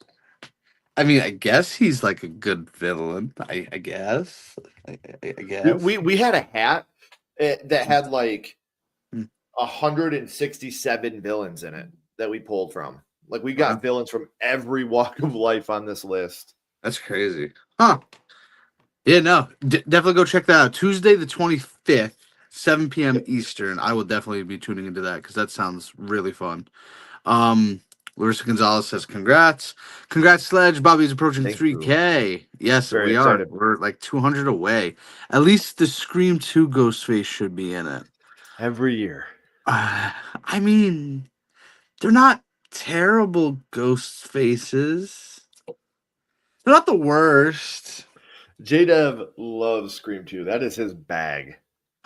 I guess he's like a good villain. I guess. I guess. We had a hat that had like 167 villains in it that we pulled from. Like we got villains from every walk of life on this list. That's crazy. Huh. Yeah, no. Definitely go check that out. Tuesday the 25th, 7 p.m. Eastern. I will definitely be tuning into that because that sounds really fun. Larissa Gonzalez says, congrats. Congrats, Sledge. Bobby's approaching 3K. Yes, we are. We're like 200 away. At least the Scream 2 Ghostface should be in it. Every year. I mean, they're not terrible ghost faces. They're not the worst. J-Dev loves Scream 2. That is his bag.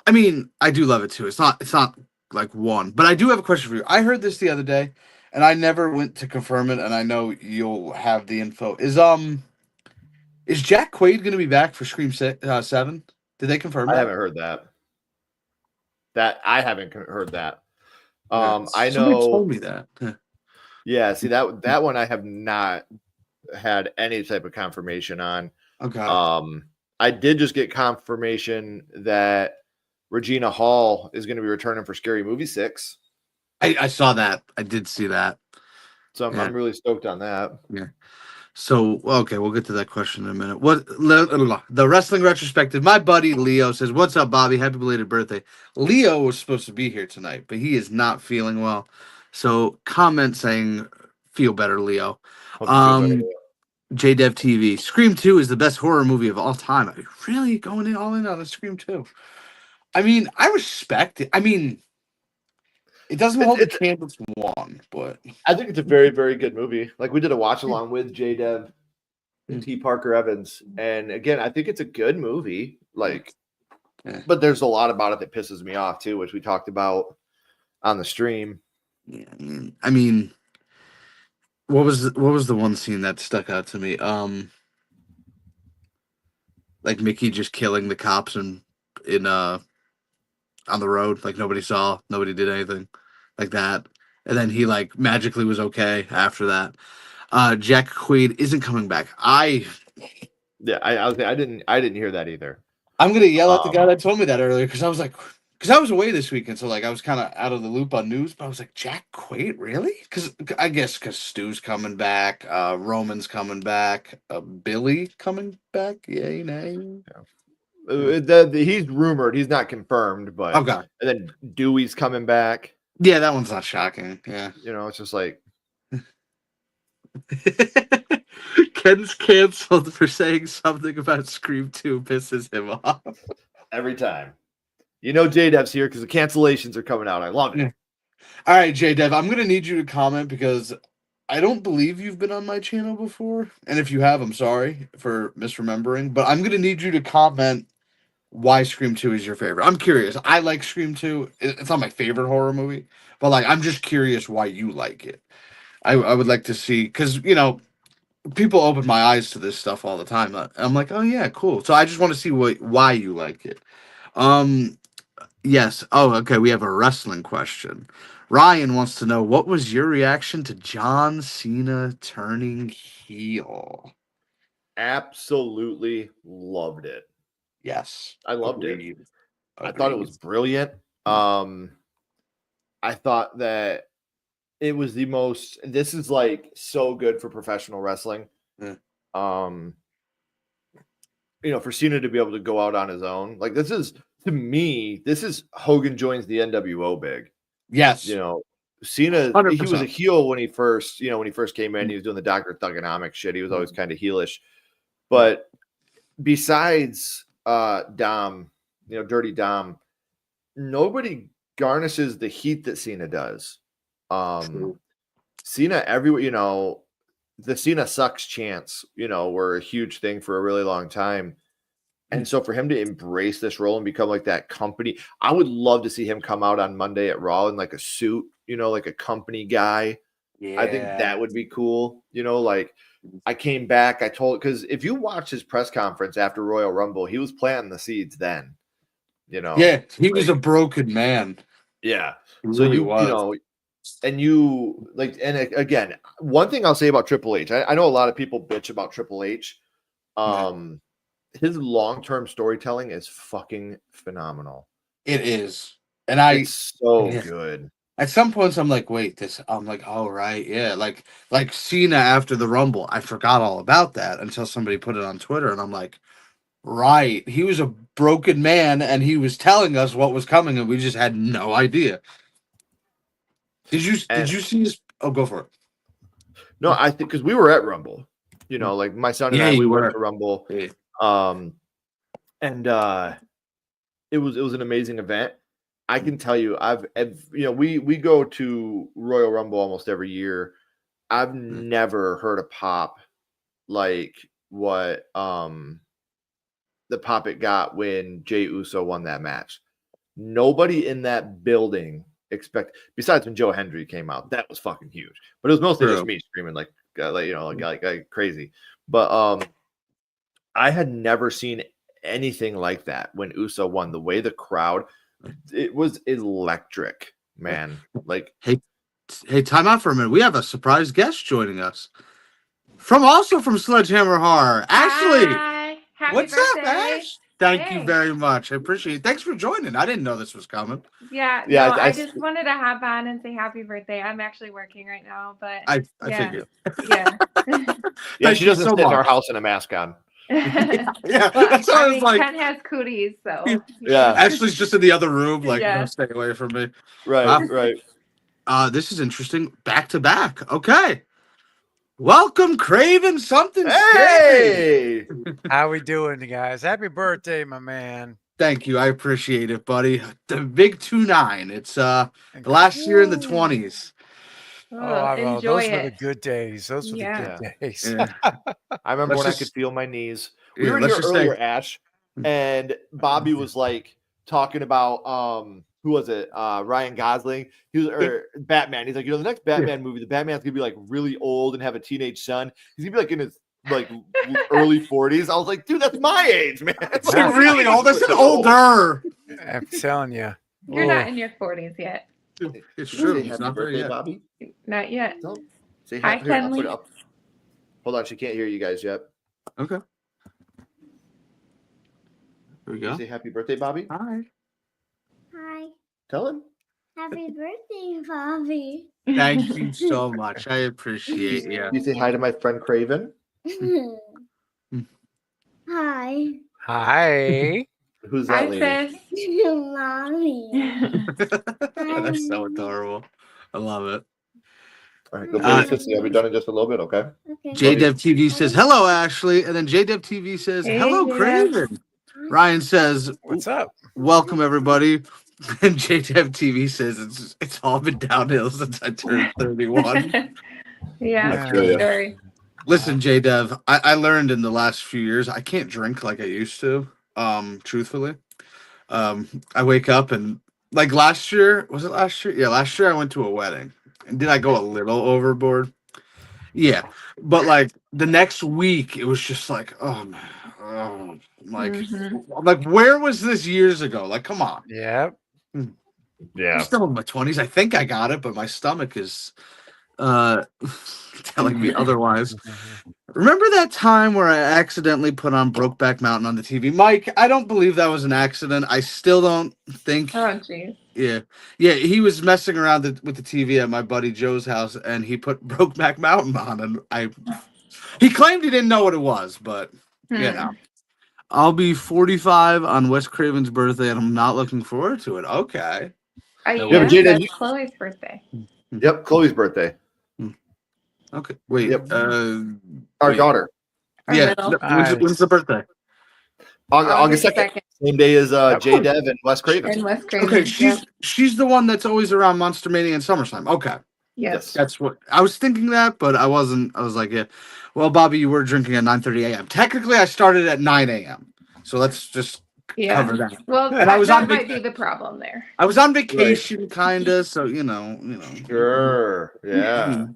I mean, I do love it too. It's not like one. But I do have a question for you. I heard this the other day, and I never went to confirm it, and I know you'll have the info. Is Jack Quaid going to be back for Scream 7? Did they confirm that? I haven't heard that. I haven't heard that. Yeah, I know. Somebody told me that. Yeah, see that one I have not had any type of confirmation on. Okay. I did just get confirmation that Regina Hall is going to be returning for Scary Movie 6. I saw that. I did see that. So I'm really stoked on that. Yeah. So, okay, we'll get to that question in a minute. The wrestling retrospective. My buddy Leo says, "What's up, Bobby? Happy belated birthday." Leo was supposed to be here tonight, but he is not feeling well. So, comment saying, "Feel better, Leo." JDev TV. Scream 2 is the best horror movie of all time. Are you really going all in on a Scream 2? I mean, I respect it. I mean, it doesn't hold a candle to one, but I think it's a very, very good movie. Like we did a watch along with J-Dev and T. Parker Evans, and again, I think it's a good movie. Like, but there's a lot about it that pisses me off too, which we talked about on the stream. Yeah, I mean, what was the one scene that stuck out to me? Like Mickey just killing the cops in on the road, like nobody saw, nobody did anything like that, and then he like magically was okay after that. Jack Quaid isn't coming back. I didn't hear that either. I'm gonna yell at the guy that told me that earlier because I was like, because I was away this weekend, so like I was kind of out of the loop on news. But I was like, Jack Quaid, really? Because I guess because Stu's coming back, Roman's coming back, Billy coming back. Yay, nay. He's rumored. He's not confirmed, but okay. And then Dewey's coming back. Yeah, that one's not shocking. Yeah, it's just like Ken's canceled for saying something about Scream 2 pisses him off every time. J-Dev's here because the cancellations are coming out. I love it. Yeah. All right, J-Dev, I'm gonna need you to comment because I don't believe you've been on my channel before, and if you have, I'm sorry for misremembering. But I'm gonna need you to comment why Scream 2 is your favorite. I'm curious. I like Scream 2. It's not my favorite horror movie, but like I'm just curious why you like it. I would like to see, because people open my eyes to this stuff all the time. I'm like, oh yeah, cool. So I just want to see why you like it. Yes. Oh, okay. We have a wrestling question. Ryan wants to know, what was your reaction to John Cena turning heel? Absolutely loved it. Yes. I loved it. I thought it was brilliant. I thought that it was the most. This is like so good for professional wrestling. Yeah. For Cena to be able to go out on his own, like this is to me, this is Hogan joins the NWO big. Yes. Cena, 100%. He was a heel when he first came in. He was doing the Dr. Thugonomics shit. He was always kind of heelish. But besides Dom, Dirty Dom, nobody garnishes the heat that Cena does. Cena everywhere, the Cena sucks chants, were a huge thing for a really long time. And so for him to embrace this role and become like that company, I would love to see him come out on Monday at Raw in like a suit, like a company guy. Yeah. I think that would be cool. Like I came back, because if you watch his press conference after Royal Rumble, he was planting the seeds then, Yeah, he was a broken man. Yeah. So and again, one thing I'll say about Triple H, I know a lot of people bitch about Triple H. His long-term storytelling is fucking phenomenal. It is. And it's so good. At some points I'm like, wait, I'm like, oh right, yeah. Like Cena after the Rumble. I forgot all about that until somebody put it on Twitter, and I'm like, right. He was a broken man and he was telling us what was coming and we just had no idea. Did you see his go for it? No, I think because we were at Rumble. Like my son and I, we were at the Rumble. Yeah. It was an amazing event. I can tell you, we go to Royal Rumble almost every year. I've never heard a pop like what the pop it got when Jey Uso won that match. Nobody in that building besides when Joe Hendry came out, that was fucking huge. But it was mostly just me screaming like crazy. But I had never seen anything like that when Uso won. The way the crowd, it was electric, man. Like, hey, time out for a minute. We have a surprise guest joining us from Sledgehammer Horror. Ashley, hi. What's up, Ash? Thank you very much. I appreciate it. Thanks for joining. I didn't know this was coming. Yeah. I just wanted to hop on and say happy birthday. I'm actually working right now, but I figured. Yeah. She doesn't sit in our house in a mask on. That's what I was like. Ken has cooties, so Ashley's just in the other room, like, no, stay away from me. Right. This is interesting. Back to back. Okay. Welcome, Craven something. Hey, how we doing, guys? Happy birthday, my man. Thank you. I appreciate it, buddy. The big 2-9. It's the last year in the 20s. Well, those were the good days. Those were the good days. Yeah. I remember when I could feel my knees. We were here earlier, Ash, and Bobby was like talking about who was it? Ryan Gosling. He was Batman. He's like, the next Batman movie, the Batman's gonna be like really old and have a teenage son. He's gonna be like in his early 40s. I was like, dude, that's my age, man. That's really old. That's an older. I'm telling you. You're not in your 40s yet. It's true. Happy birthday, Bobby. Not yet. No. Say happy birthday. Hold on, she can't hear you guys yet. Okay. Here we go. Say happy birthday, Bobby. Hi. Tell him. Happy birthday, Bobby. Thank you so much. I appreciate you. You say hi to my friend Craven. Hi. Hi. Who's that lady? Mommy. That's so adorable. I love it. All right, go play with Sissy. I'll be done in just a little bit, okay? JDev TV says, hello, Ashley. And then JDev TV says, hello, Craven. Ryan says, what's up? Welcome, everybody. And JDev TV says, it's all been downhill since I turned 31. Story. Listen, JDev, I learned in the last few years, I can't drink like I used to, truthfully. I wake up and, like last year, was it last year? Yeah, last year I went to a wedding. And did I go a little overboard? Yeah. But like the next week, it was just like, oh man. Like where was this years ago? Like, come on. Yeah. I'm still in my 20s. I think I got it, but my stomach is telling me otherwise. Remember that time where I accidentally put on Brokeback Mountain on the TV? Mike, I don't believe that was an accident. I still don't think. Oh, geez. Yeah, he was messing around with the TV at my buddy Joe's house, and he put Brokeback Mountain on, and he claimed he didn't know what it was, but you know, I'll be 45 on Wes Craven's birthday, and I'm not looking forward to it. Okay. Yeah, that's Chloe's birthday. Yep, Chloe's birthday. Okay, wait. Yep. Our daughter. When's the birthday? August 2nd. Same day as J Dev and Wes Craven. And Wes Craven. Okay, she's the one that's always around Monster Mania and SummerSlam. Okay. Yes. That's what I was thinking that, but I wasn't. I was like, yeah. Well, Bobby, you were drinking at 9:30 a.m. Technically, I started at 9 a.m. So let's just cover that. Well, and that might be the problem there. I was on vacation, kinda. So you know. Sure. Yeah.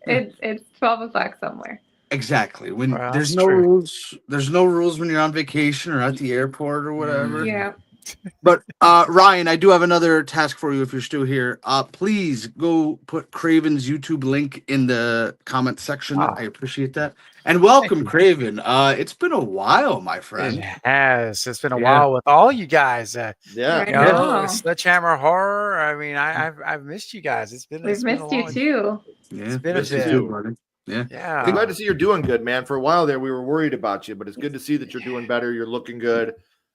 It's 12 o'clock somewhere. Exactly. When there's no rules, when you're on vacation or at the airport or whatever. Yeah. But Ryan, I do have another task for you if you're still here. Please go put Craven's YouTube link in the comment section. I appreciate that. And welcome, Craven. It's been a while, my friend. It has. It's been a while with all you guys. Sledgehammer Horror. I mean, I've missed you guys. We've missed you too. Yeah, it's been a bit. Yeah. I'm glad to see you're doing good, man. For a while there, we were worried about you, but it's good to see that you're doing better. You're looking good.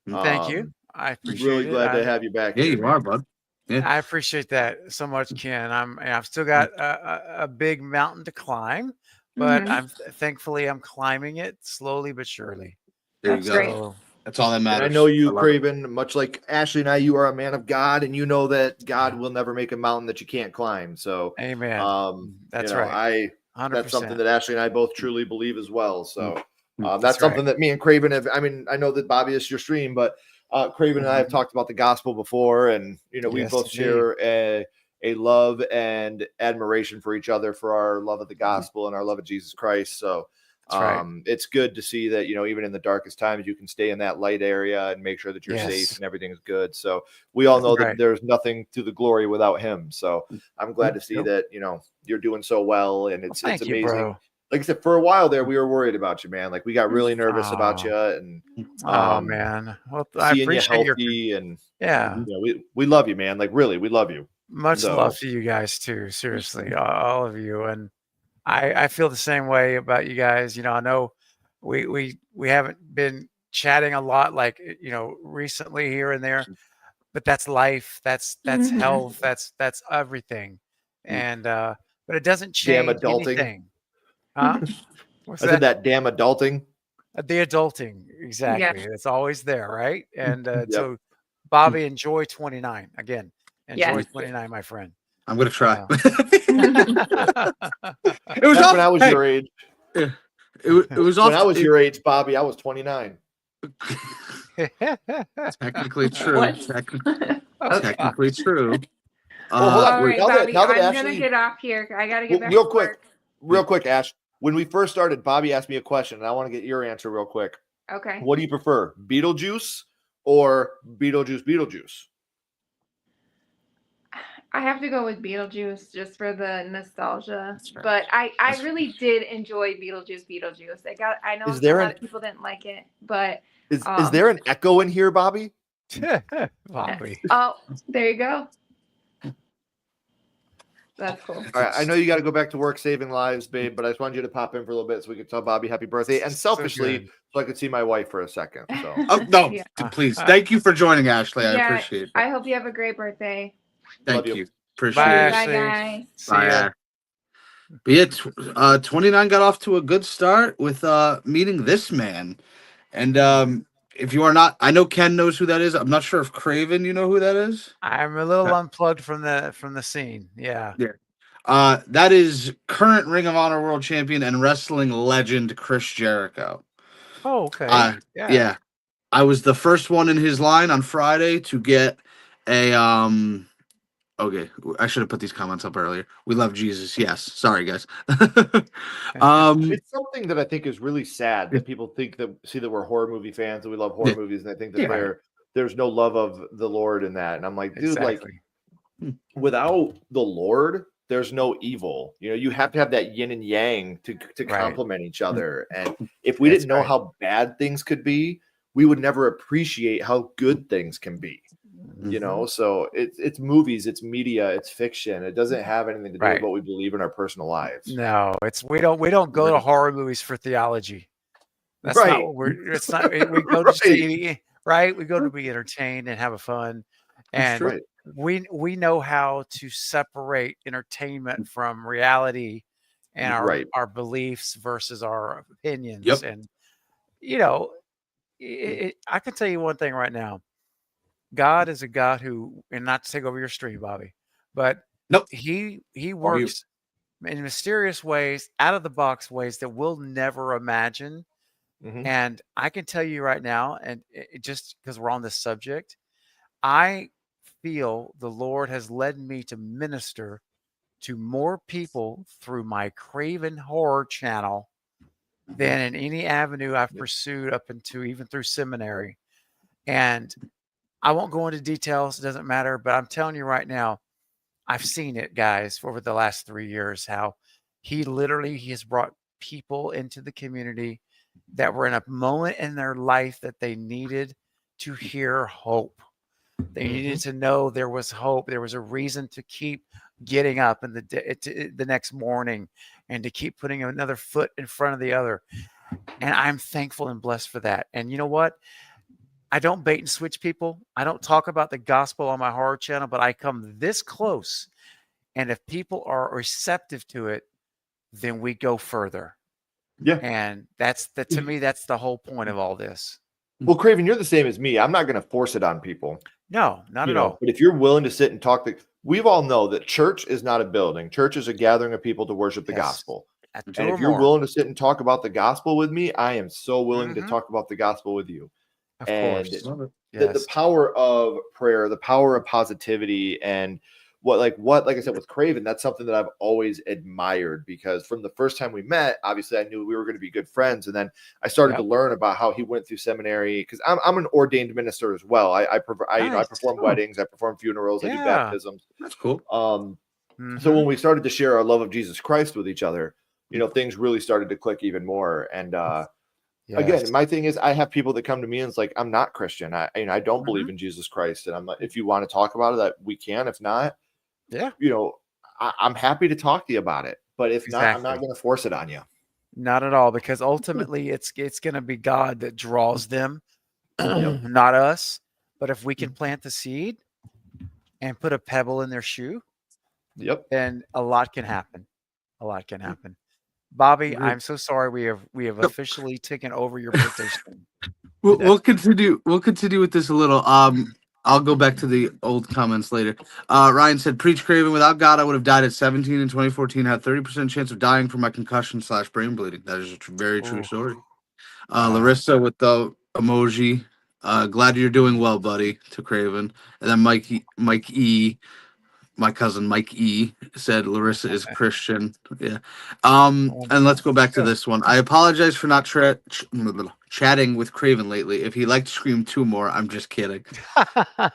Thank you. I appreciate really glad to have you back. Yeah, you are, bud. Yeah. I appreciate that so much, Ken. I've still got a big mountain to climb, but thankfully I'm climbing it slowly but surely. There you go. Great. That's all that matters. And I know you, Craven, much like Ashley and I, you are a man of God, and you know that God will never make a mountain that you can't climb. So, amen. That's right. 100%. That's something that Ashley and I both truly believe as well. So, that's something that me and Craven have. I mean, I know that Bobby is your stream, but Craven and I have talked about the gospel before, and we both share a love and admiration for each other for our love of the gospel and our love of Jesus Christ. So it's good to see that even in the darkest times you can stay in that light area and make sure that you're safe and everything is good. So we all know that there's nothing to the glory without him. So I'm glad to see that you're doing so well, and it's amazing. You, like I said, for a while there, we were worried about you, man. Like we got really nervous about you, and man, well, I appreciate you and we love you, man. Like really, we love you. Much love to you guys too. Seriously, all of you, and I feel the same way about you guys. I know we haven't been chatting a lot, like recently here and there, but that's life. That's health. That's everything, and but it doesn't change anything. Huh? I said that damn adulting. The adulting, exactly. Yeah. It's always there, right? And so, Bobby, enjoy 29 again. Enjoy 29, my friend. I'm gonna try. It was when I was your age. It was when I was your age, Bobby. I was 29. Technically true. Technically true. All right, Bobby, I'm gonna get off here. I gotta get back to work. Real quick, Ash. When we first started, Bobby asked me a question, and I want to get your answer real quick. Okay. What do you prefer, Beetlejuice or Beetlejuice? I have to go with Beetlejuice just for the nostalgia. But I really did enjoy Beetlejuice. I know a lot of people didn't like it, but is there an echo in here, Bobby? Bobby. Oh, there you go. That's cool. All right, I know you got to go back to work saving lives, babe, but I just wanted you to pop in for a little bit so we could tell Bobby happy birthday, and selfishly, so I could see my wife for a second. So, please, thank you for joining, Ashley. I appreciate it. I hope you have a great birthday. Thank you. Appreciate it. Bye, guys. Bye. But 29 got off to a good start with meeting this man, and if you are not, I know Ken knows who that is. I'm not sure if Craven, you know who that is. I'm a little unplugged from the scene. Yeah. That is current Ring of Honor World Champion and wrestling legend Chris Jericho. Oh, okay. Yeah. I was the first one in his line on Friday to get a Okay, I should have put these comments up earlier. We love Jesus. Yes. Sorry, guys. It's something that I think is really sad that people see that we're horror movie fans and we love horror movies, and I think that there's no love of the Lord in that. And I'm like, dude, like without the Lord, there's no evil. You have to have that yin and yang to complement each other. And if we didn't know how bad things could be, we would never appreciate how good things can be. You know, so it's movies, it's media, it's fiction. It doesn't have anything to do with what we believe in our personal lives. No, we don't go to horror movies for theology. That's not what we're. It's not. We go to see, right. We go to be entertained and have a fun, and we know how to separate entertainment from reality, and our beliefs versus our opinions. And you know, I can tell you one thing right now. God is a God who, and not to take over your stream, Bobby, but he works in mysterious ways, out of the box ways that we'll never imagine. And I can tell you right now, and just because we're on this subject, I feel the Lord has led me to minister to more people through my Craven Horror channel than in any avenue I've pursued up into even through seminary. And I won't go into details. It doesn't matter. But I'm telling you right now, I've seen it, guys, over the last 3 years, how he has brought people into the community that were in a moment in their life that they needed to hear hope. They needed to know there was hope. There was a reason to keep getting up in the next morning and to keep putting another foot in front of the other. And I'm thankful and blessed for that. And you know what? I don't bait and switch people. I don't talk about the gospel on my horror channel, but I come this close. And if people are receptive to it, then we go further. Yeah. And to me, that's the whole point of all this. Well, Craven, you're the same as me. I'm not going to force it on people. No, not at all. But if you're willing to sit and talk, we all know that church is not a building. Church is a gathering of people to worship the gospel. And if you're willing to sit and talk about the gospel with me, I am so willing to talk about the gospel with you. Of course. The power of prayer, the power of positivity, and like I said with Craven, that's something that I've always admired, because from the first time we met, obviously I knew we were going to be good friends, and then I started to learn about how he went through seminary, because I'm an ordained minister as well. I perform weddings, I perform funerals, I do baptisms. That's cool. So when we started to share our love of Jesus Christ with each other, things really started to click even more. And again, my thing is, I have people that come to me and it's like, I'm not Christian. I don't believe in Jesus Christ. And I'm like, if you want to talk about it, that we can. If not, I'm happy to talk to you about it. But if not, I'm not going to force it on you. Not at all, because ultimately it's going to be God that draws them, not us. But if we can plant the seed and put a pebble in their shoe, then a lot can happen. A lot can happen. Bobby, I'm so sorry we have officially taken over your birthday stream. We'll continue with this a little. I'll go back to the old comments later. Ryan said, "Preach, Craven. Without God, I would have died at 17 in 2014. Had 30% chance of dying from my concussion/brain bleeding." That is a very true story. Larissa with the emoji. Glad you're doing well, buddy. To Craven, and then Mike E. My cousin Mike E said Larissa is Christian. Yeah. And let's go back to this one. I apologize for not chatting with Craven lately. If he liked Scream 2 more, I'm just kidding. I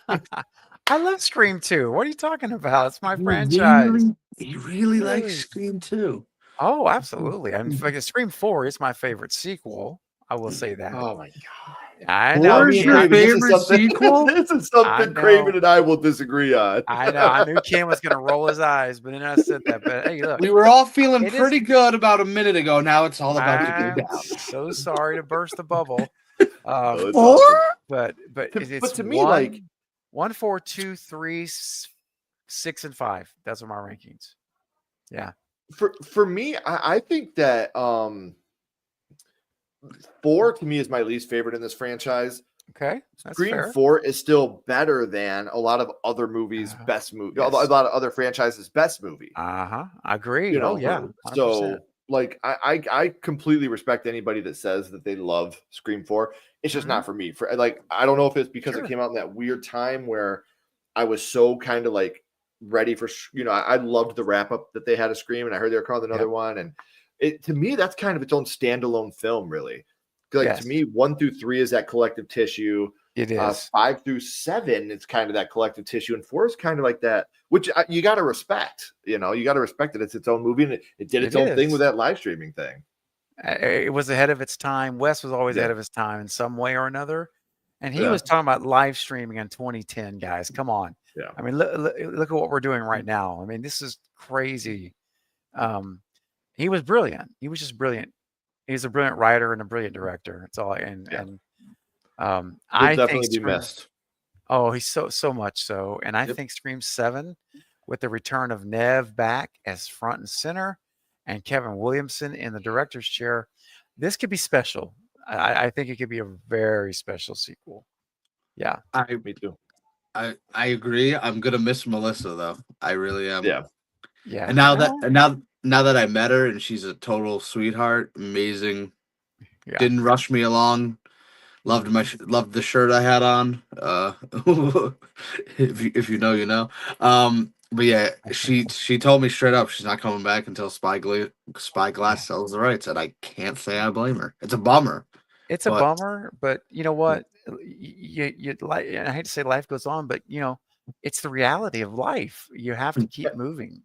love Scream 2. What are you talking about? It's my franchise. He really likes Scream 2. Oh, absolutely. I'm like Scream 4 is my favorite sequel. I will say that. Oh my god. I know. What is your favorite sequel? This is something Craven and I will disagree on. I know. I knew Ken was going to roll his eyes, but then I said that. But hey, look. We were all feeling pretty good about a minute ago. Now it's all about the down. So sorry to burst the bubble. Awesome. But it's to me, like 1, 4, 2, 3, 6, and 5. Those are my rankings. Yeah. For me, I think that 4 to me is my least favorite in this franchise. Okay. Scream 4 is still better than a lot of other movies' best movie. Yes. A lot of other franchises' best movie. I agree. Yeah. 100%. So like I completely respect anybody that says that they love Scream 4. It's just not for me. For like, I don't know if it's because it came out in that weird time where I was so kind of like ready for, I loved the wrap up that they had of Scream, and I heard they were calling another one, and to me, that's kind of its own standalone film, really. Like to me, 1 through 3 is that collective tissue. It is 5 through 7. It's kind of that collective tissue, and 4 is kind of like that, which you got to respect. You got to respect that it's its own movie, and it did its own thing with that live streaming thing. It was ahead of its time. Wes was always ahead of his time in some way or another, And he was talking about live streaming in 2010, guys. Come on. Yeah. I mean, look at what we're doing right now. I mean, this is crazy. He was brilliant. He was just brilliant. He's a brilliant writer and a brilliant director. That's all. I definitely think be missed. Oh, he's so much so. And I think Scream 7, with the return of Nev back as front and center and Kevin Williamson in the director's chair, this could be special. I think it could be a very special sequel. Yeah. Me too. I agree. I'm gonna miss Melissa though. I really am. Yeah. Yeah. And now that I met her and she's a total sweetheart, amazing. Yeah. Didn't rush me along. Loved the shirt I had on. If you know, you know. But yeah, she told me straight up she's not coming back until Spyglass sells the rights, and I can't say I blame her. It's a bummer. It's a bummer, but you know what? You like. I hate to say life goes on, but you know, it's the reality of life. You have to keep moving.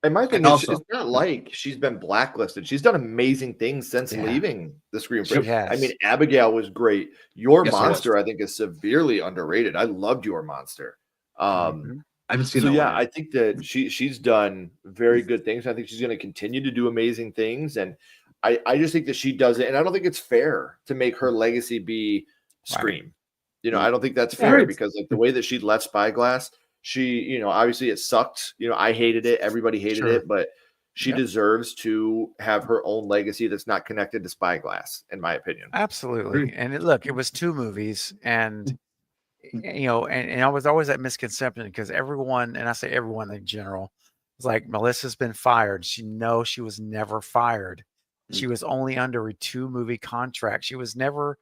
And my thing is, it's not like she's been blacklisted. She's done amazing things since leaving the Scream franchise. I mean, Abigail was great. Your Monster, I think, is severely underrated. I loved Your Monster. I haven't seen it. I think that she's done very good things. I think she's going to continue to do amazing things. And I just think that she does it. And I don't think it's fair to make her legacy be Scream. Right. You know, I don't think that's fair because like the way that she left Spyglass, she, you know, obviously it sucked. You know, I hated it. Everybody hated it, but she deserves to have her own legacy that's not connected to Spyglass, in my opinion. Absolutely. And it was 2 movies, and you know, and I was always that misconception because everyone, and I say everyone in general, was like, Melissa's been fired. She was never fired. She was only under a 2-movie contract. She was never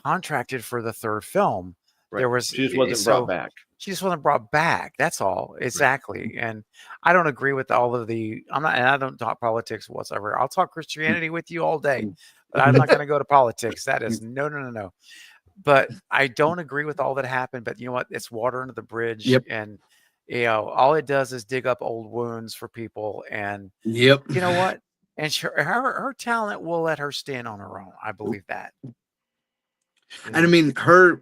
contracted for the 3rd film. Right. She just wasn't brought back. She just wasn't brought back. That's all. Exactly. Right. And I don't agree with all of I don't talk politics whatsoever. I'll talk Christianity with you all day, but I'm not going to go to politics. That is no. But I don't agree with all that happened. But you know what? It's water under the bridge. Yep. And you know, all it does is dig up old wounds for people. And you know what? And her talent will let her stand on her own. I believe that. And I mean, her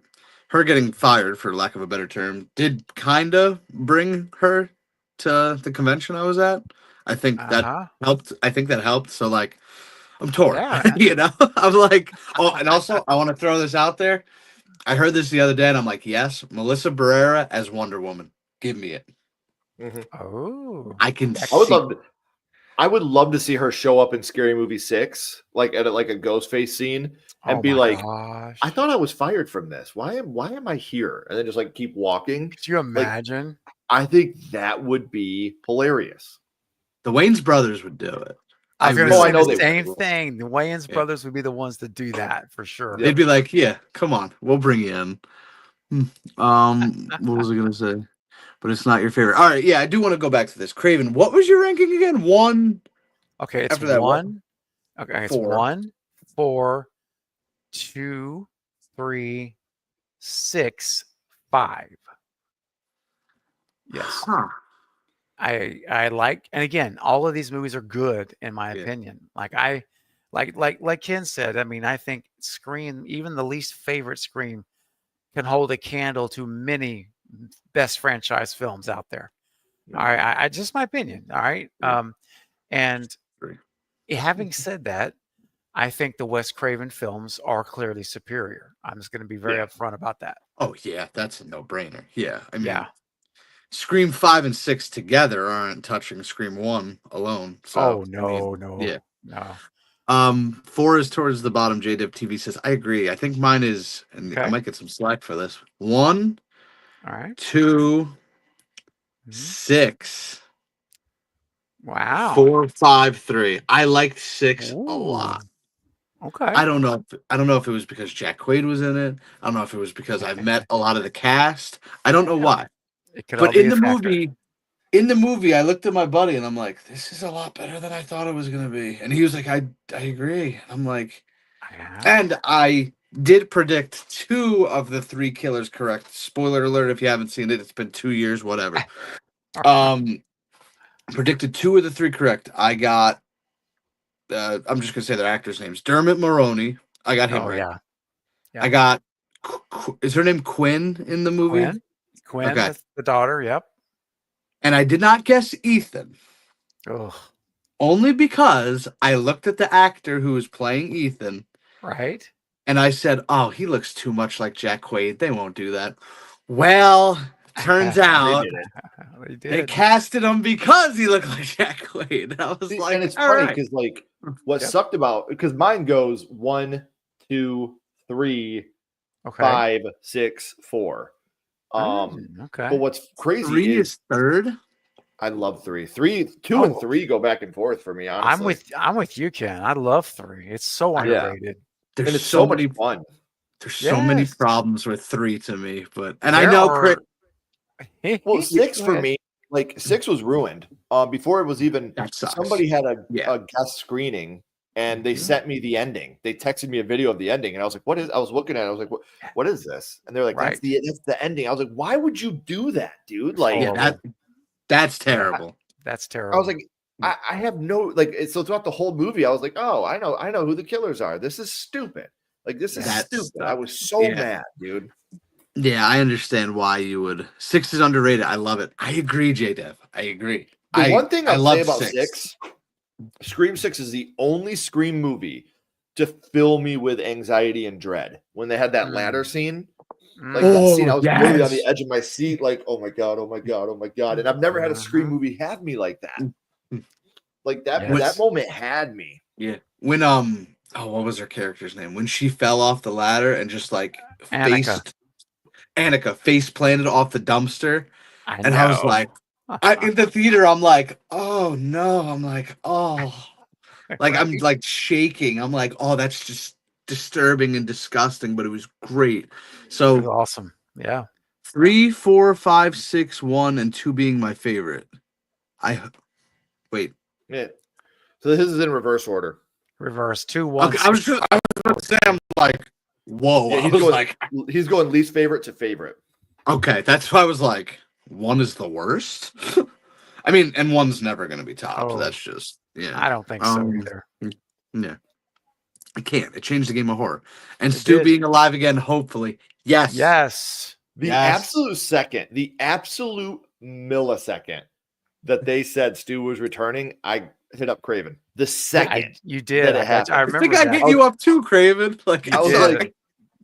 getting fired, for lack of a better term, did kind of bring her to the convention I was at. I think that helped. I think that helped. So like, I'm torn. Yeah. You know, I'm like, oh, and also I want to throw this out there. I heard this the other day, and I'm like, yes, Melissa Barrera as Wonder Woman. Give me it. Oh, I would love to see her show up in Scary Movie 6, like at a Ghostface scene, and be like, gosh. I thought I was fired from this. Why am I here? And then just like keep walking. Could you imagine? Like, I think that would be hilarious. The Wayans brothers would do it. I know the same thing. The Wayans brothers would be the ones to do that for sure. They'd be like, yeah, come on, we'll bring you in. What was I gonna say? But it's not your favorite. All right, yeah, I do want to go back to this. Craven, what was your ranking again? 1. Okay, it's after that 1. Okay, it's 1, 4, 2, 3, 6, 5. Yes. Huh. I like, and again, all of these movies are good in my opinion. Like Ken said, I mean, I think Scream, even the least favorite Scream, can hold a candle to many best franchise films out there. All right, I just my opinion. All right, and having said that, I think the Wes Craven films are clearly superior. I'm just going to be very upfront about that. Oh yeah, that's a no-brainer. Yeah, I mean, Scream 5 and 6 together aren't touching Scream 1 alone. So, no. 4 is towards the bottom. JDip TV says, I agree. I think mine is, and I might get some slack for this. 1, all right, 2, 6. Wow. 4, 5, 3. I liked 6 a lot. Okay. I don't know if it was because Jack Quaid was in it. I don't know if it was because I met a lot of the cast. I don't know why. But in the movie, I looked at my buddy and I'm like, this is a lot better than I thought it was gonna be. And he was like, I agree. I'm like, and I did predict 2 of the 3 killers correct. Spoiler alert if you haven't seen it, it's been 2 years, whatever. Predicted 2 of the 3 correct. I got I'm just gonna say their actors' names. Dermot Mulroney. I got him right. Yeah. I got Is her name Quinn in the movie? Quinn, okay. The daughter. Yep. And I did not guess Ethan. Oh. Only because I looked at the actor who was playing Ethan. Right. And I said, "Oh, he looks too much like Jack Quaid. They won't do that." Well, turns out they casted him because he looked like Jack Quaid. And I was like, and it's funny because like what sucked about because mine goes 1, 2, 3, 5, 6, 4. Okay. But what's crazy 3 is third. I love 3. 2 and 3 go back and forth for me. Honestly, I'm with you, Ken. I love 3. It's so underrated. There's and it's so much fun. There's so many problems with 3 to me, but I know Chris. Well, 6 for me, like 6 was ruined. Before it was even somebody had a guest screening and they sent me the ending. They texted me a video of the ending, and I was like, "What is?" I was looking at it. I was like, "What is this?" And they're like, "That's the ending." I was like, "Why would you do that, dude?" Like, that's terrible. That's terrible. I was like, I have no like. So throughout the whole movie, I was like, "Oh, I know who the killers are. This is stupid. Like, this is stupid." I was so mad, dude. Yeah, I understand why you would. 6 is underrated. I love it. I agree, J-Dev. I agree. The one thing I'll say about 6, Scream 6 is the only Scream movie to fill me with anxiety and dread. When they had that ladder scene, like that scene, I was literally on the edge of my seat, like, oh my god, oh my god, oh my god. And I've never had a Scream movie have me like that. Like that, that moment had me. Yeah. When what was her character's name? When she fell off the ladder and just like Annika face planted off the dumpster. I was like, in the theater, I'm like, oh no. I'm like, oh, like I'm like shaking. I'm like, oh, that's just disturbing and disgusting, but it was great. So it was awesome. Yeah. 3, 4, 5, 6, 1, and 2 being my favorite. Wait. Yeah. So this is in reverse order. Reverse 2, 1. Okay, I was gonna say, I'm like, whoa. Yeah, he's going least favorite to favorite. Okay, that's why I was like, 1 is the worst. I mean, and 1's never going to be top. So that's just I don't think so either. Yeah, I can't. It changed the game of horror. And Stu being alive again, hopefully. Yes. The absolute second, the absolute millisecond that they said Stu was returning, I hit up Craven. The second you did, I remember. I think I hit you up too, Craven. Like I was like,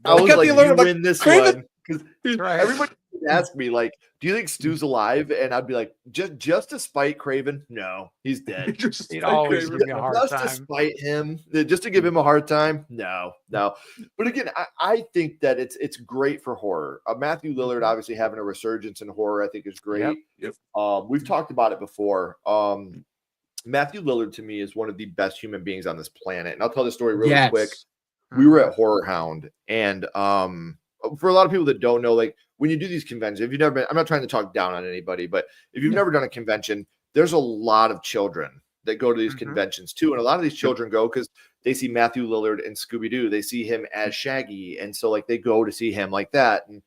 you win this one because everybody would ask me like, "Do you think Stu's alive?" And I'd be like, "Just to spite Craven, no, he's dead." He'd always give me a hard time. Just to spite him, just to give him a hard time, no. But again, I think that it's great for horror. Matthew Lillard obviously having a resurgence in horror, I think is great. Yep. We've talked about it before. Matthew Lillard to me is one of the best human beings on this planet. And I'll tell the story really quick. We were at Horror Hound, and for a lot of people that don't know, like when you do these conventions, if you've never been, I'm not trying to talk down on anybody, but if you've never done a convention, there's a lot of children that go to these conventions too. And a lot of these children go because they see Matthew Lillard and Scooby-Doo. They see him as Shaggy. And so like they go to see him like that. And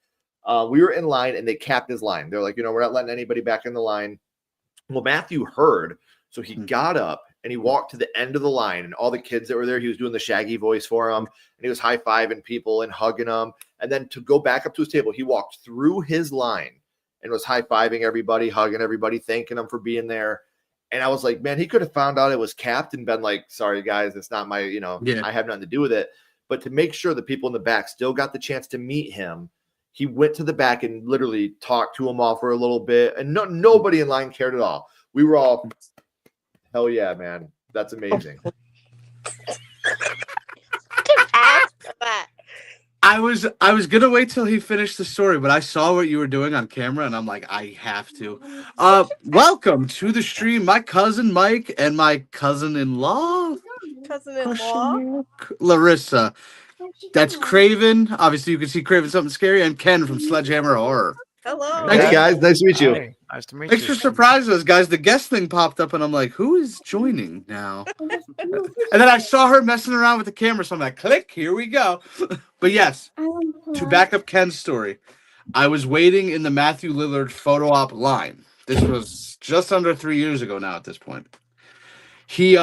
we were in line and they capped his line. They're like, we're not letting anybody back in the line. Well, Matthew heard. So he got up and he walked to the end of the line, and all the kids that were there, he was doing the Shaggy voice for them, and he was high-fiving people and hugging them. And then to go back up to his table, he walked through his line and was high-fiving everybody, hugging everybody, thanking them for being there. And I was like, man, he could have found out it was capped and been like, sorry, guys, it's not my, I have nothing to do with it. But to make sure the people in the back still got the chance to meet him, he went to the back and literally talked to them all for a little bit. And nobody in line cared at all. We were all... Hell yeah, man. That's amazing. I was gonna wait till he finished the story, but I saw what you were doing on camera, and I'm like, I have to. Welcome to the stream, my cousin Mike and my cousin-in-law, Larissa. That's Craven. Obviously, you can see Craven Something Scary, and Ken from Sledgehammer Horror. Hello. Hey guys, nice to meet you. Hey, nice to meet Thanks you. for surprising us, guys. The guest thing popped up, and I'm like, who is joining now? And then I saw her messing around with the camera, so I'm like, click, here we go. But yes, to back up Ken's story, I was waiting in the Matthew Lillard photo op line. This was just under 3 years ago now at this point. He,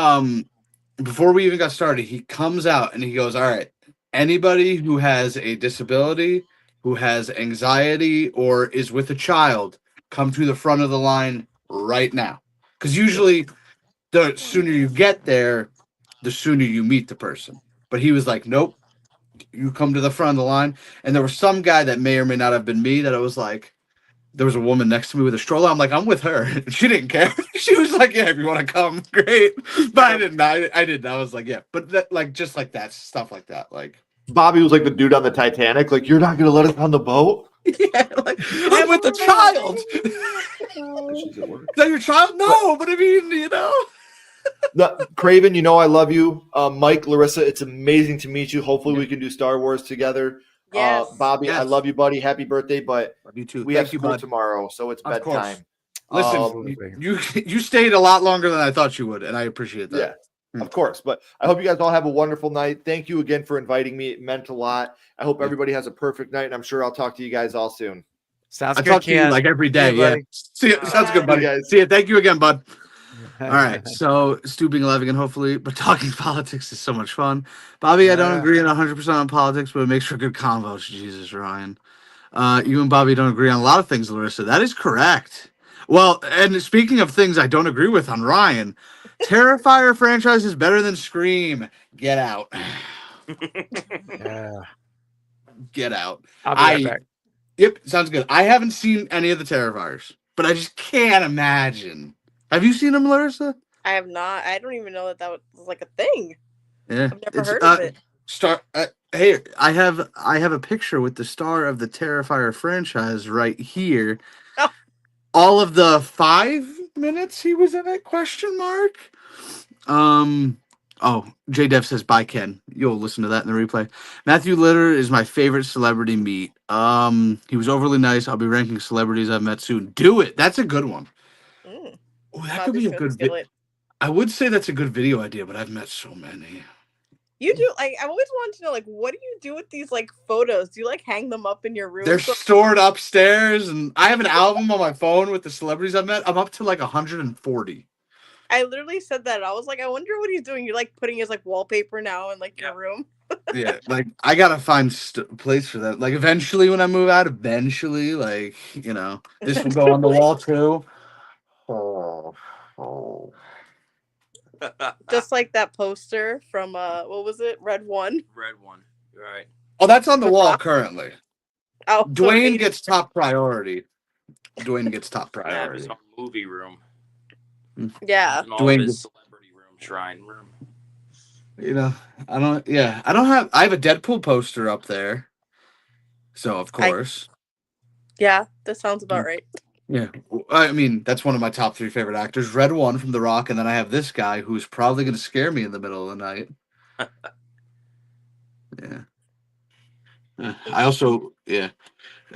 before we even got started, he comes out and he goes, all right, anybody who has a disability, who has anxiety, or is with a child, come to the front of the line right now. Because usually, the sooner you get there, the sooner you meet the person. But he was like, nope, you come to the front of the line. And there was some guy that may or may not have been me that I was like, there was a woman next to me with a stroller. I'm like, I'm with her. She didn't care. She was like, yeah, if you want to come, great. But I didn't. I didn't. I was like, yeah. But that, like, just like that, stuff like that. Like, Bobby was like the dude on the Titanic. Like, you're not going to let us on the boat? yeah, like, I'm with the child. Is that your child? No, but I mean, you know. Craven, you know I love you. Mike, Larissa, it's amazing to meet you. Hopefully we can do Star Wars together. Yes. Bobby, Yes. I love you, buddy. Happy birthday, but Love you too. we Thank have you, school bud. tomorrow, so it's Of course. bedtime. Listen, you stayed a lot longer than I thought you would, and I appreciate that. Yeah, of course. But I hope you guys all have a wonderful night. Thank you again for inviting me. It meant a lot. I hope everybody has a perfect night, and I'm sure I'll talk to you guys all soon. Sounds I good, talk to you Ken. like every day. See you, Yeah. buddy. See you. Sounds good, buddy. Guys. See you. Thank you again, bud. All right. So, stooping, loving, and hopefully, but talking politics is so much fun. Bobby, I don't Yeah. agree on 100% on politics, but it makes for good convos. Jesus, Ryan. You and Bobby don't agree on a lot of things, Larissa. That is correct. Well, and speaking of things I don't agree with on Ryan, Terrifier franchise is better than Scream. Get out. Yeah. Get out. I'll be right back. Yep, sounds good. I haven't seen any of the Terrifiers, but I just can't imagine. Have you seen them, Larissa? I have not. I don't even know that was like a thing. Yeah, I've never heard of it. Hey, I have a picture with the star of the Terrifier franchise right here. Oh. All of the 5 minutes he was in it? Question mark. Oh, J Dev says bye, Ken. You'll listen to that in the replay. Matthew Litter is my favorite celebrity meet. He was overly nice. I'll be ranking celebrities I've met soon. Do it. That's a good one. Oh, that could be a good video. I would say that's a good video idea, but I've met so many. You do, like, I've always wanted to know, like, what do you do with these, like, photos? Do you, like, hang them up in your room? They're stored upstairs, and I have an album on my phone with the celebrities I've met. I'm up to, like, 140. I literally said that. I was like, I wonder what he's doing. You're, like, putting his, like, wallpaper now in, like, your room. Yeah, like, I gotta find a place for that. Like, eventually, when I move out, like, you know, this will go on the wall, too. Oh. Just like that poster from what was it? Red One. Red One. Right. Oh, that's on the wall currently. Oh, Dwayne gets top priority. Yeah, his own movie room. Yeah. And all of his celebrity room, shrine room. You know, I have a Deadpool poster up there. So of course. Yeah, that sounds about right. Yeah, I mean, that's one of my top 3 favorite actors. Red One from The Rock, and then I have this guy who's probably going to scare me in the middle of the night. Yeah. I also, yeah.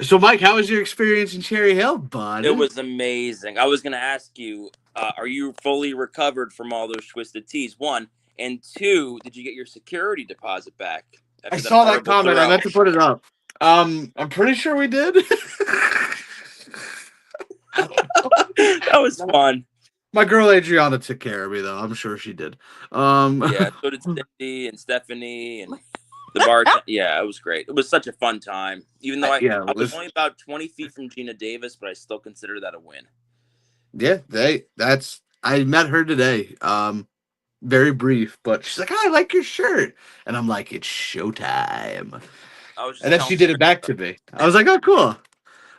So, Mike, how was your experience in Cherry Hill, bud? It was amazing. I was going to ask you, are you fully recovered from all those twisted teas? 1, and 2, did you get your security deposit back? I saw that comment. I meant to put it up. I'm pretty sure we did. That was fun. My girl Adriana took care of me, though. I'm sure she did. Yeah, so did Cindy and Stephanie and the bar. Yeah, it was great. It was such a fun time. Even though I was only about 20 feet from Gina Davis, but I still consider that a win. Yeah, I met her today. Very brief, but she's like, oh, I like your shirt. And I'm like, it's showtime. And then she did it back to me. I was like, oh, cool.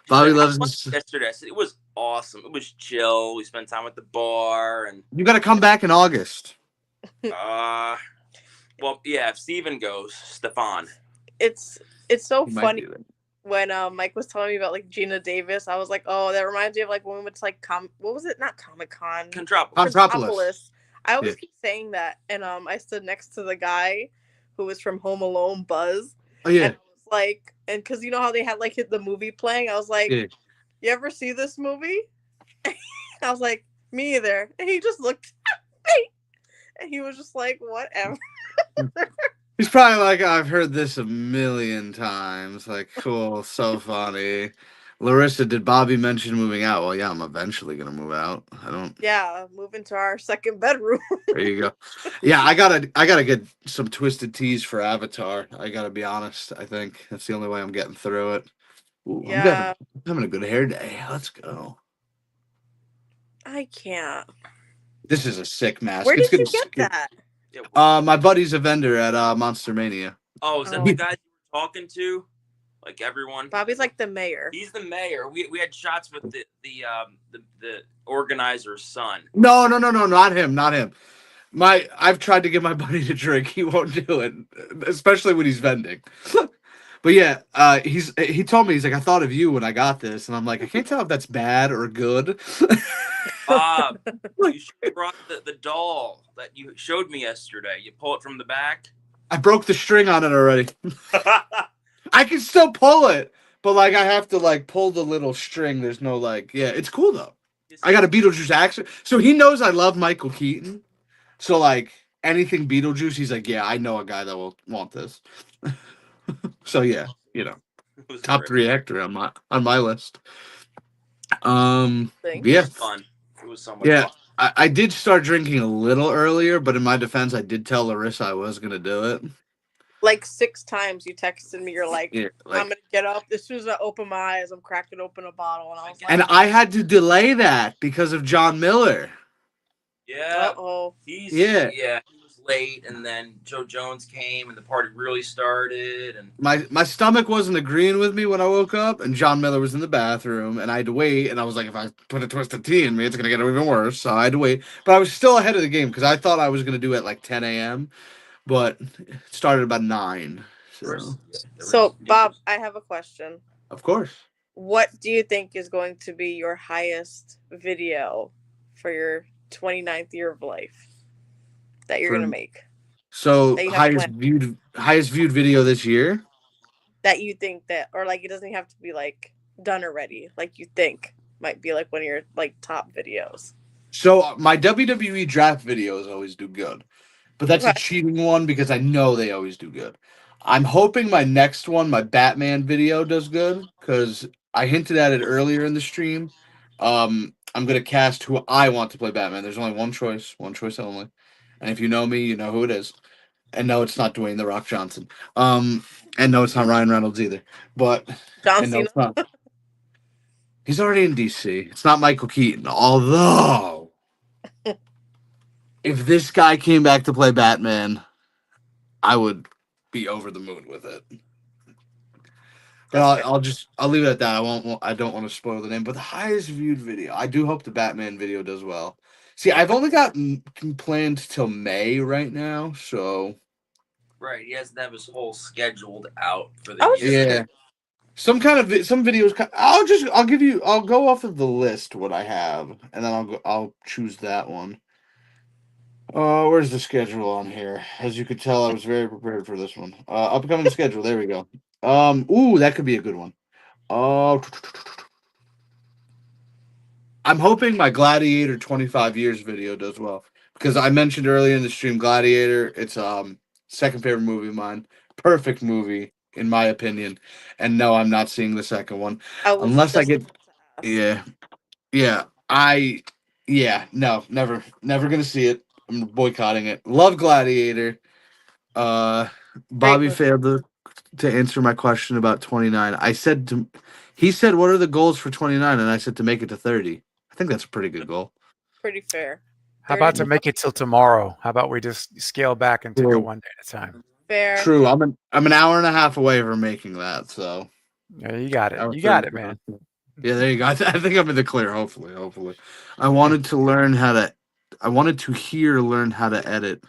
Bobby loves this. Yesterday, I said it was awesome. It was chill. We spent time at the bar, and you got to come back in August. Well, yeah. If Steven goes, Stefan. It's so funny when Mike was telling me about like Gina Davis. I was like, oh, that reminds me of like when we went to like what was it? Not Comic-Con. Contropolis. I always keep saying that, and I stood next to the guy who was from Home Alone, Buzz. Oh yeah. And I was like, and because you know how they had like the movie playing, I was like, you ever see this movie? I was like, me either. And he just looked at me, and he was just like, whatever. He's probably like, I've heard this a million times. Like, cool, so funny. Larissa, did Bobby mention moving out? Well, yeah, I'm eventually gonna move out. I don't. Yeah, move into our second bedroom. There you go. Yeah, I gotta get some Twisted Teas for Avatar. I gotta be honest. I think that's the only way I'm getting through it. Ooh, Yeah. I'm having a good hair day. Let's go. I can't. This is a sick mask. Where It's did you gonna get that? my buddy's a vendor at Monster Mania. Oh, is that the guy you were talking to? Like everyone? Bobby's like the mayor. He's the mayor. We had shots with the organizer's son. No, not him. I've tried to get my buddy to drink. He won't do it, especially when he's vending. But yeah, he told me, he's like, I thought of you when I got this, and I'm like, I can't tell if that's bad or good. Bob, you should have brought the doll that you showed me yesterday. You pull it from the back. I broke the string on it already. I can still pull it, but like I have to like pull the little string. There's no like, yeah, it's cool though. I got a Beetlejuice accent, so he knows I love Michael Keaton. So like anything Beetlejuice, he's like, yeah, I know a guy that will want this. So yeah, you know, top great. 3 actor on my list. Thanks. It Yeah, was fun. It was so much yeah. fun. I did start drinking a little earlier, but in my defense, I did tell Larissa I was gonna do it. Like 6 times you texted me. You're like, Yeah, I'm gonna get up as soon as I open my eyes. I'm cracking open a bottle, and I was like, and I had to delay that because of John Miller. Yeah. oh, Yeah. He was late, and then Joe Jones came, and the party really started. And My stomach wasn't agreeing with me when I woke up, and John Miller was in the bathroom, and I had to wait. And I was like, if I put a Twisted Tea in me, it's gonna get even worse. So I had to wait. But I was still ahead of the game because I thought I was gonna do it at like 10 a.m. But it started about 9. So Bob, I have a question. Of course. What do you think is going to be your highest video for your 29th year of life that you're gonna make? So That you have highest viewed video this year. That you think that, or like it doesn't have to be like done already. Like you think might be like one of your like top videos. So my WWE draft videos always do good, but that's a cheating one because I know they always do good. I'm hoping my next one, my Batman video, does good because I hinted at it earlier in the stream. I'm gonna cast who I want to play Batman. There's only one choice only, and if you know me, you know who it is. And no, it's not Dwayne The Rock Johnson. And no, it's not Ryan Reynolds either. But John no, it's not. He's already in DC. It's not Michael Keaton. Although, if this guy came back to play Batman, I would be over the moon with it. But I'll leave it at that. I don't want to spoil the name. But the highest viewed video, I do hope the Batman video does well. See, I've only got planned till May right now, so. Right, he doesn't have his whole scheduled out for the year. Yeah. Some videos. I'll go off of the list what I have, and then I'll choose that one. Where's the schedule on here? As you could tell, I was very prepared for this one. Upcoming schedule. There we go. Ooh, that could be a good one. I'm hoping my Gladiator 25 years video does well because I mentioned earlier in the stream Gladiator. It's second favorite movie of mine. Perfect movie in my opinion. And no, I'm not seeing the second one unless I get. Yeah. No, never gonna see it. I'm boycotting it. Love Gladiator. Bobby failed to answer my question about 29. He said, what are the goals for 29? And I said to make it to 30. I think that's a pretty good goal. Pretty fair. How about to make it till tomorrow? How about we just scale back and take it one day at a time? Fair. True. I'm an hour and a half away from making that. So yeah, you got it. You got it, man. Yeah, there you go. I think I'm in the clear. Hopefully. I wanted to learn how to edit.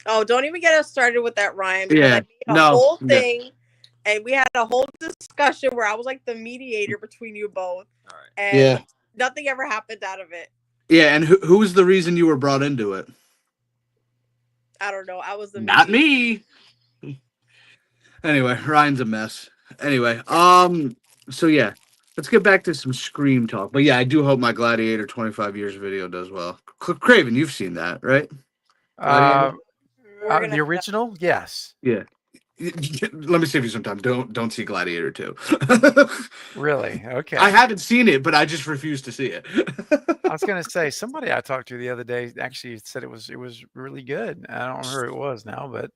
Oh, don't even get us started with that, Ryan. Yeah. Whole thing, and we had a whole discussion where I was like the mediator between you both. All right. And nothing ever happened out of it. Yeah, and who was the reason you were brought into it? I don't know. I was the not me. Anyway, Ryan's a mess. Anyway, so yeah, let's get back to some Scream talk. But yeah, I do hope my Gladiator 25 years video does well. Craven, you've seen that, right? The original, yes. Yeah. Let me save you some time. Don't see Gladiator 2. Really? Okay. I haven't seen it, but I just refuse to see it. I was gonna say somebody I talked to the other day actually said it was really good. I don't remember who it was now, but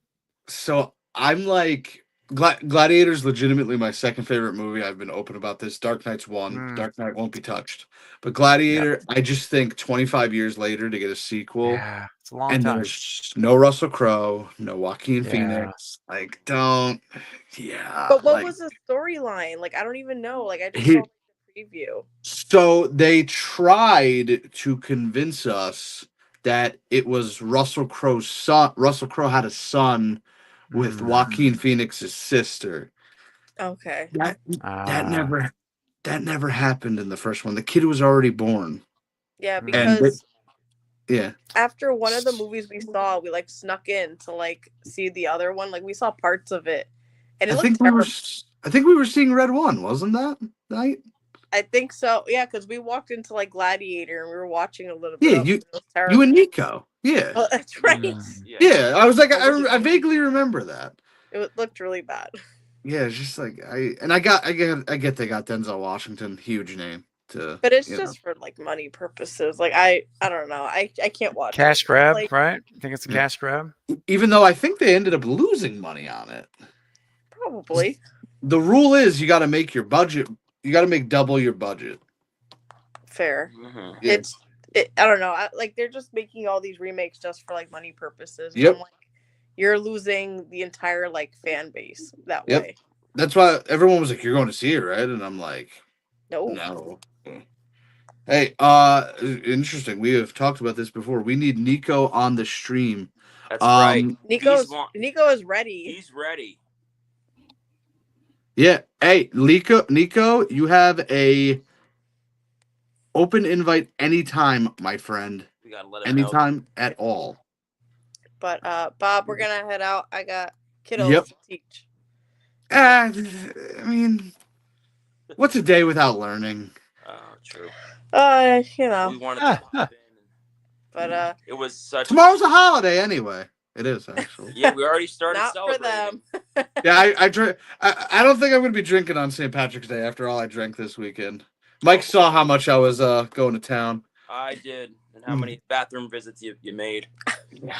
So I'm like Gladiator's legitimately my second favorite movie. I've been open about this. Dark Knight's one. Dark Knight won't be touched. But Gladiator, I just think 25 years later to get a sequel. Yeah, it's a long and time. There's no Russell Crowe, no Joaquin Phoenix. Like, don't. Yeah. But what was the storyline? Like, I don't even know. Like, I just saw the preview. So they tried to convince us that it was Russell Crowe's son. Russell Crowe had a son with Joaquin Phoenix's sister. Okay. That never happened in the first one. The kid was already born. Yeah, because after one of the movies movies we saw, we like snuck in to like see the other one. Like we saw parts of it, and I think we were seeing Red One, wasn't that night? I think so. Yeah, because we walked into like Gladiator and we were watching a little bit. Yeah, you and Nico. Yeah. Oh, that's right. Yeah, I was like, I vaguely remember that. It looked really bad. Yeah, it's just like I get they got Denzel Washington, huge name but it's just for like money purposes. Like I don't know. I can't watch cash grab, right? I think it's a cash grab. Even though I think they ended up losing money on it. Probably. The rule is you got to make your budget. You got to make double your budget. Fair. Yeah. I don't know. Like they're just making all these remakes just for like money purposes. Yep. I'm like, you're losing the entire like fan base that way. That's why everyone was like, "You're going to see it, right?" And I'm like, No. Hey, interesting. We have talked about this before. We need Nico on the stream. That's right. Nico is ready. He's ready. Yeah. Hey, Nico, you have a open invite anytime, my friend. We gotta let him anytime at all. But Bob, we're gonna head out. I got kiddos to teach. I mean, what's a day without learning? Oh, true. You know. We wanted to pop in, but it was such. Tomorrow's a holiday anyway. It is actually. Yeah, we already started Not celebrating. for them. Yeah, I don't think I'm gonna be drinking on St. Patrick's Day after all I drank this weekend. Mike saw how much I was going to town. I did, and how many bathroom visits you made. Yeah.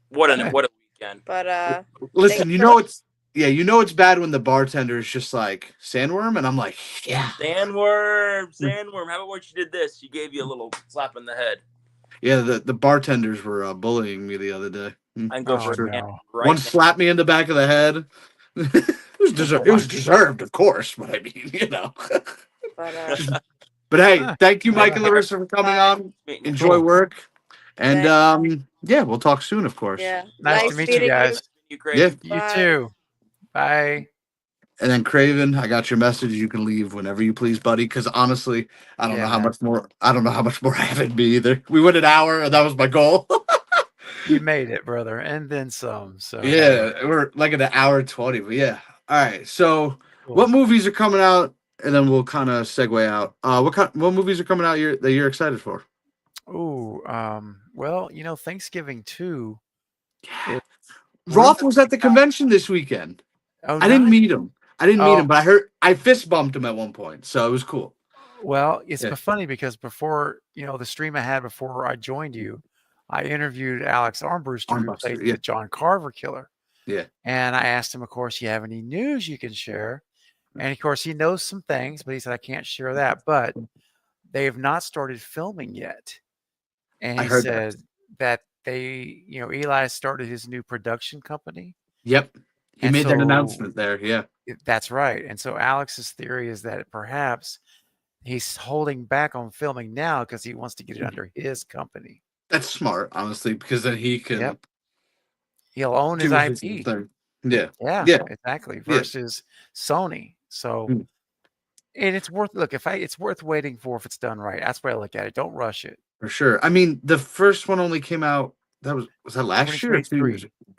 What a weekend. But listen, you know it's bad when the bartender is just like sandworm, and I'm like, yeah. Sandworm. How about when she did this? She gave you a little slap in the head. Yeah, the bartenders were bullying me the other day. I can go for one slapped me in the back of the head. It was deserved. It was deserved, of course, but I mean, you know. But hey, thank you, Mike and Larissa, for coming on. Enjoy work, and we'll talk soon, of course. Yeah, nice to meet you guys. Yeah, you too. Bye. And then Craven, I got your message. You can leave whenever you please, buddy. Because honestly, I don't know how much more. I don't know how much more I have in me either. We went an hour, and that was my goal. You made it, brother, and then some. So yeah, we're like at an hour 20. But yeah, all right. So, what movies are coming out? And then we'll kind of segue out. What movies are coming out that you're excited for? Oh, well, Thanksgiving too. Yeah. Roth was at the convention this weekend. Oh, I didn't meet him. But I fist bumped him at one point, so it was cool. Well, it's funny because before the stream I had before I joined you, I interviewed Alex Armbruster, who played the John Carver killer. Yeah, and I asked him, of course, you have any news you can share? And of course, he knows some things, but he said I can't share that. But they have not started filming yet. And he said that they, Eli started his new production company. Yep. He made that announcement there. Yeah. That's right. And so Alex's theory is that perhaps he's holding back on filming now because he wants to get it under his company. That's smart, honestly, because then he can. He'll own his IP. Yeah. Yeah, exactly. Versus Sony. So, and it's worth it's worth waiting for if it's done right. That's the way I look at it. Don't rush it. For sure. I mean, the first one only came out. Was that last year? It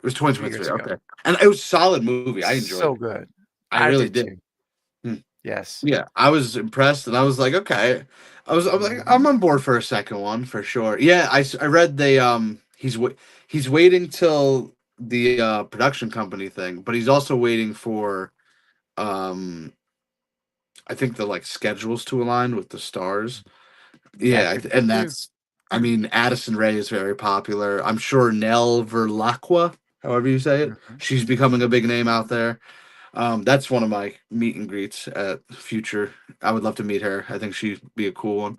was 2023. Okay, and it was a solid movie. I enjoyed it. So good. I really did. Yes. Yeah, I was impressed, and I was like, okay. I'm on board for a second one for sure. Yeah, I read he's waiting till the production company thing, but he's also waiting for I think the like schedules to align with the stars. Yeah, and that's I mean Addison Rae is very popular. I'm sure Nell Verlacqua, however you say it, she's becoming a big name out there. That's one of my meet and greets at Future. I would love to meet her. I think she'd be a cool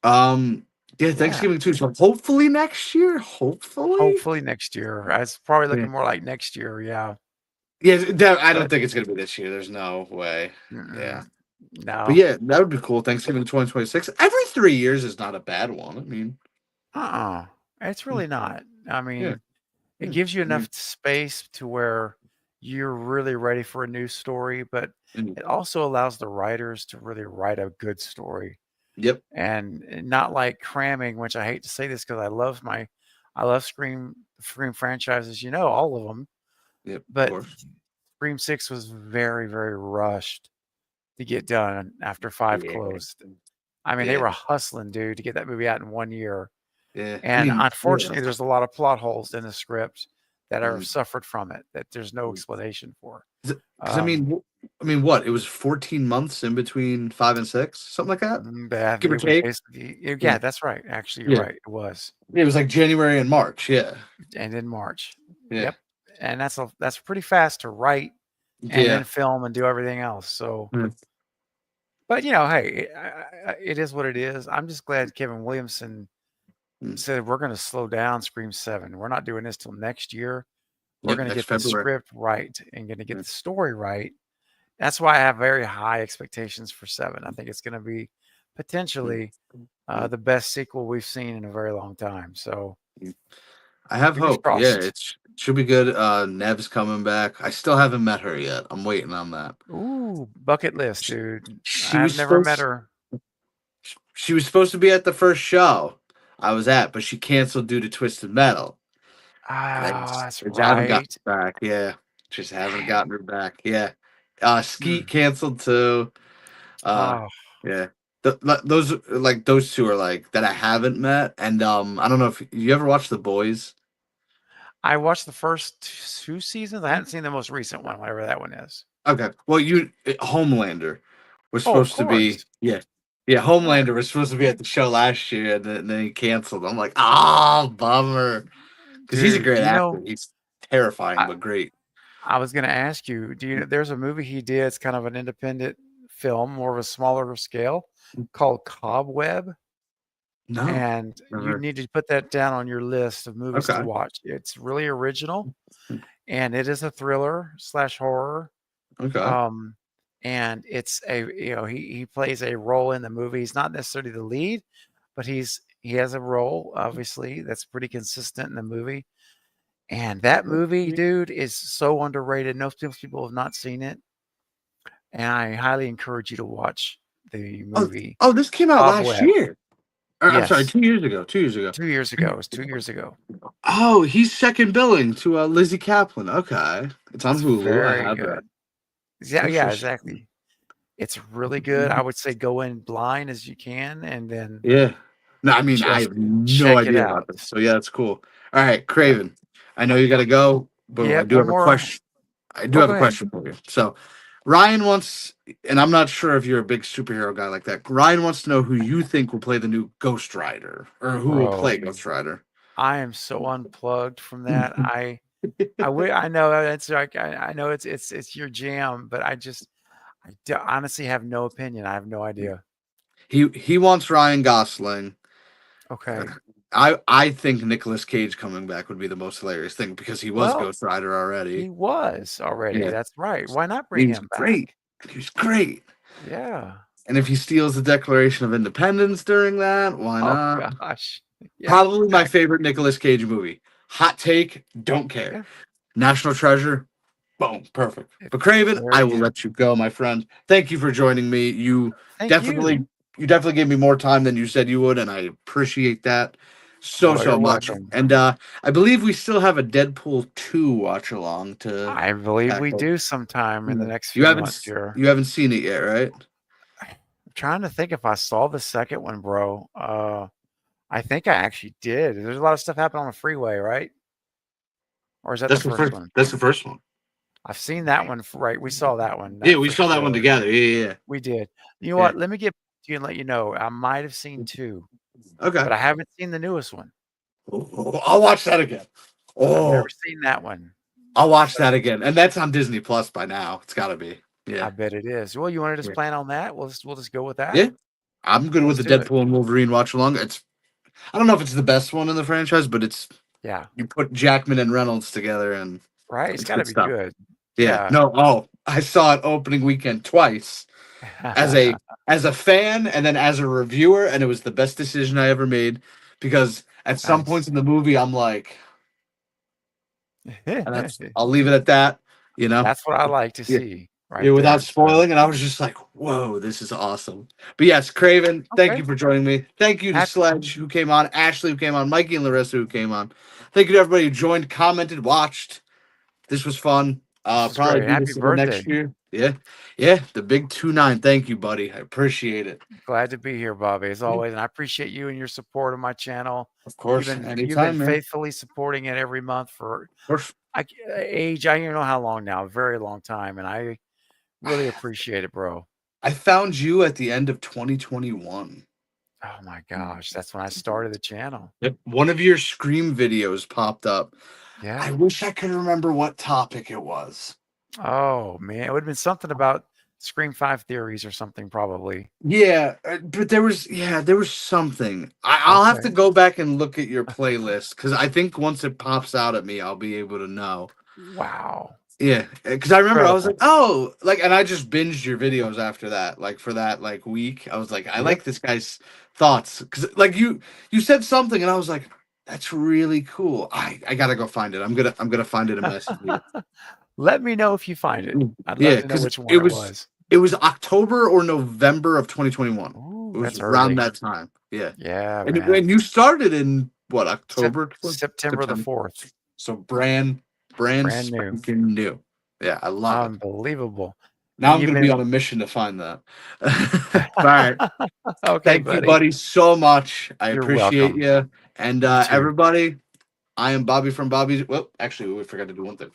one. Yeah, Thanksgiving too. So hopefully next year. Hopefully next year. It's probably looking more like next year. Yeah. Yeah, I don't think it's gonna be this year. There's no way. Yeah. No. But yeah, that would be cool. Thanksgiving 2026. Every 3 years is not a bad one. I mean, it's really not. I mean, it gives you enough space to where you're really ready for a new story, but it also allows the writers to really write a good story. Yep. And not like cramming, which I hate to say this because I love Scream franchises, all of them. Yep. But Scream 6 was very, very rushed to get done after 5 closed. I mean, they were hustling, dude, to get that movie out in 1 year. Yeah. And unfortunately, there's a lot of plot holes in the script that are suffered from it that there's no explanation for. Because I mean, what? It was 14 months in between 5 and 6, something like that. Give or take. Yeah, that's right. Actually, you're right. It was. It was like January and March. Yeah. And in March. Yeah. Yep. And that's pretty fast to write and then film and do everything else. So, but hey, it is what it is. I'm just glad Kevin Williamson said we're going to slow down Scream 7. We're not doing this till next year. We're going to get the script right and going to get the story right. That's why I have very high expectations for 7. I think it's going to be potentially the best sequel we've seen in a very long time. So I have hope. Crossed. Yeah, it should be good. Nev's coming back. I still haven't met her yet. I'm waiting on that. Ooh, bucket list, dude. I've never met her. She was supposed to be at the first show I was at, but she canceled due to Twisted Metal. That's right. Haven't gotten her back. Yeah, just haven't gotten her back. Yeah, Skeet canceled too. Yeah, those two are like that I haven't met, and I don't know if you ever watched The Boys. I watched the first 2 seasons. I haven't seen the most recent one, whatever that one is. Okay, well, Homelander was supposed to be Homelander was supposed to be at the show last year, and then he canceled. I'm like, bummer, because he's a great actor. He's terrifying, but great. I was going to ask you, there's a movie he did. It's kind of an independent film, more of a smaller scale, called Cobweb. No, and you need to put that down on your list of movies to watch. It's really original, and it is a thriller / horror. Okay. And it's he plays a role in the movie. He's not necessarily the lead, but he has a role, obviously, that's pretty consistent in the movie. And that movie, dude, is so underrated. Most people have not seen it, and I highly encourage you to watch the movie. Oh, this came out last year. Yes. I'm sorry, 2 years ago. 2 years ago. 2 years ago. It was 2 years ago. Oh, he's second billing to Lizzie Kaplan. Okay, it's on Hulu. Very good. Yeah, exactly. It's really good. I would say go in blind as you can, and then No, I mean I have no idea about this. So yeah, it's cool. All right, Craven. I know you got to go, but I do have a question. I do have a question for you. So Ryan wants, and I'm not sure if you're a big superhero guy like that. Ryan wants to know who you think will play the new Ghost Rider, or who will play Ghost Rider. I am so unplugged from that. I know it's like I know it's your jam, but I honestly have no opinion. I have no idea. He wants Ryan Gosling. Okay. I think Nicolas Cage coming back would be the most hilarious thing because he was Ghost Rider already. He was already. Yeah. That's right. Why not bring him back? Great. He was great. Yeah. And if he steals the Declaration of Independence during that, why not? Oh gosh. Yeah. Probably my favorite Nicolas Cage movie. Hot take, don't care. Yeah. National Treasure, boom, perfect. But Craven, I will let you go, my friend. Thank you for joining me. You definitely gave me more time than you said you would, and I appreciate that so much. Welcome. And I believe we still have a Deadpool 2 watch along to. I believe we do sometime in the next few months here. You haven't seen it yet, right? I'm trying to think if I saw the second one, bro. I think I actually did. There's a lot of stuff happening on the freeway, right? or is that That's the first one? That's the first one. I've seen that one. Right, we saw that one. Yeah, we saw that one together. Yeah. We did. You know what? Let me get to you and let you know. I might have seen 2. Okay. But I haven't seen the newest one. I'll watch that again. I've never seen that one. I'll watch that again, and that's on Disney Plus by now. It's got to be. Yeah, I bet it is. Well, you want to just plan on that? We'll just go with that. Yeah, I'm good with the Deadpool and Wolverine watch along. I don't know if it's the best one in the franchise, but it's you put Jackman and Reynolds together, and right, it's got to be good. Yeah. No. I saw it opening weekend twice as a fan and then as a reviewer, and it was the best decision I ever made because at some points in the movie, I'm like. And I'll leave it at that. You know, that's what I like to see. Right. Yeah, without spoiling, and I was just like, "Whoa, this is awesome!" But yes, Craven, thank you for joining me. Thank you to Sledge who came on, Ashley who came on, Mikey and Larissa who came on. Thank you to everybody who joined, commented, watched. This was fun. Probably do this next year. Yeah. The big 2-9. Thank you, buddy. I appreciate it. Glad to be here, Bobby, as always, and I appreciate you and your support of my channel. Of course, you've been faithfully supporting it every month for I don't know how long now, a very long time, and I really appreciate it, bro. I found you at the end of 2021. Oh my gosh, that's when I started the channel. One of your Scream videos popped up. Yeah. I wish I could remember what topic it was. Oh man, it would have been something about Scream 5 theories or something, probably. Yeah, but there was something. I'll have to go back and look at your playlist because I think once it pops out at me, I'll be able to know. Wow. Yeah, because I remember I was like, oh, and I just binged your videos after that. Like for that week, I was like, I like this guy's thoughts because you said something and I was like, that's really cool. I gotta go find it. I'm gonna find it and message you. Let me know if you find it. I'd love to know which one it was. It was October or November of 2021. Ooh, it was around that time. Yeah. Yeah. And you started in what, October? September the 4th. So brand new. Yeah, I love it. Unbelievable. Now I'm going to be on a mission to find that. All right. Okay, Thank you, buddy, so much. You're appreciate welcome. you. And everybody, I am Bobby from Bobby's. Well, actually, we forgot to do one thing.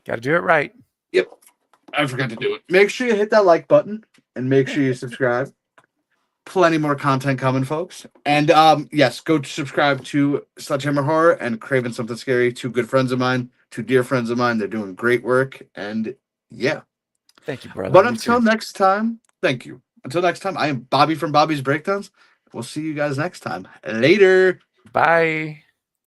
Got to do it right. Yep. I forgot to do it. Make sure you hit that like button and make sure you subscribe. Plenty more content coming, folks. And yes, go to subscribe to Sledgehammer Horror and Craven Something Scary. 2 good friends of mine, 2 dear friends of mine. They're doing great work. And yeah. Thank you, brother. But until next time, thank you. Until next time, I am Bobby from Bobby's Breakdowns. We'll see you guys next time. Later. Bye.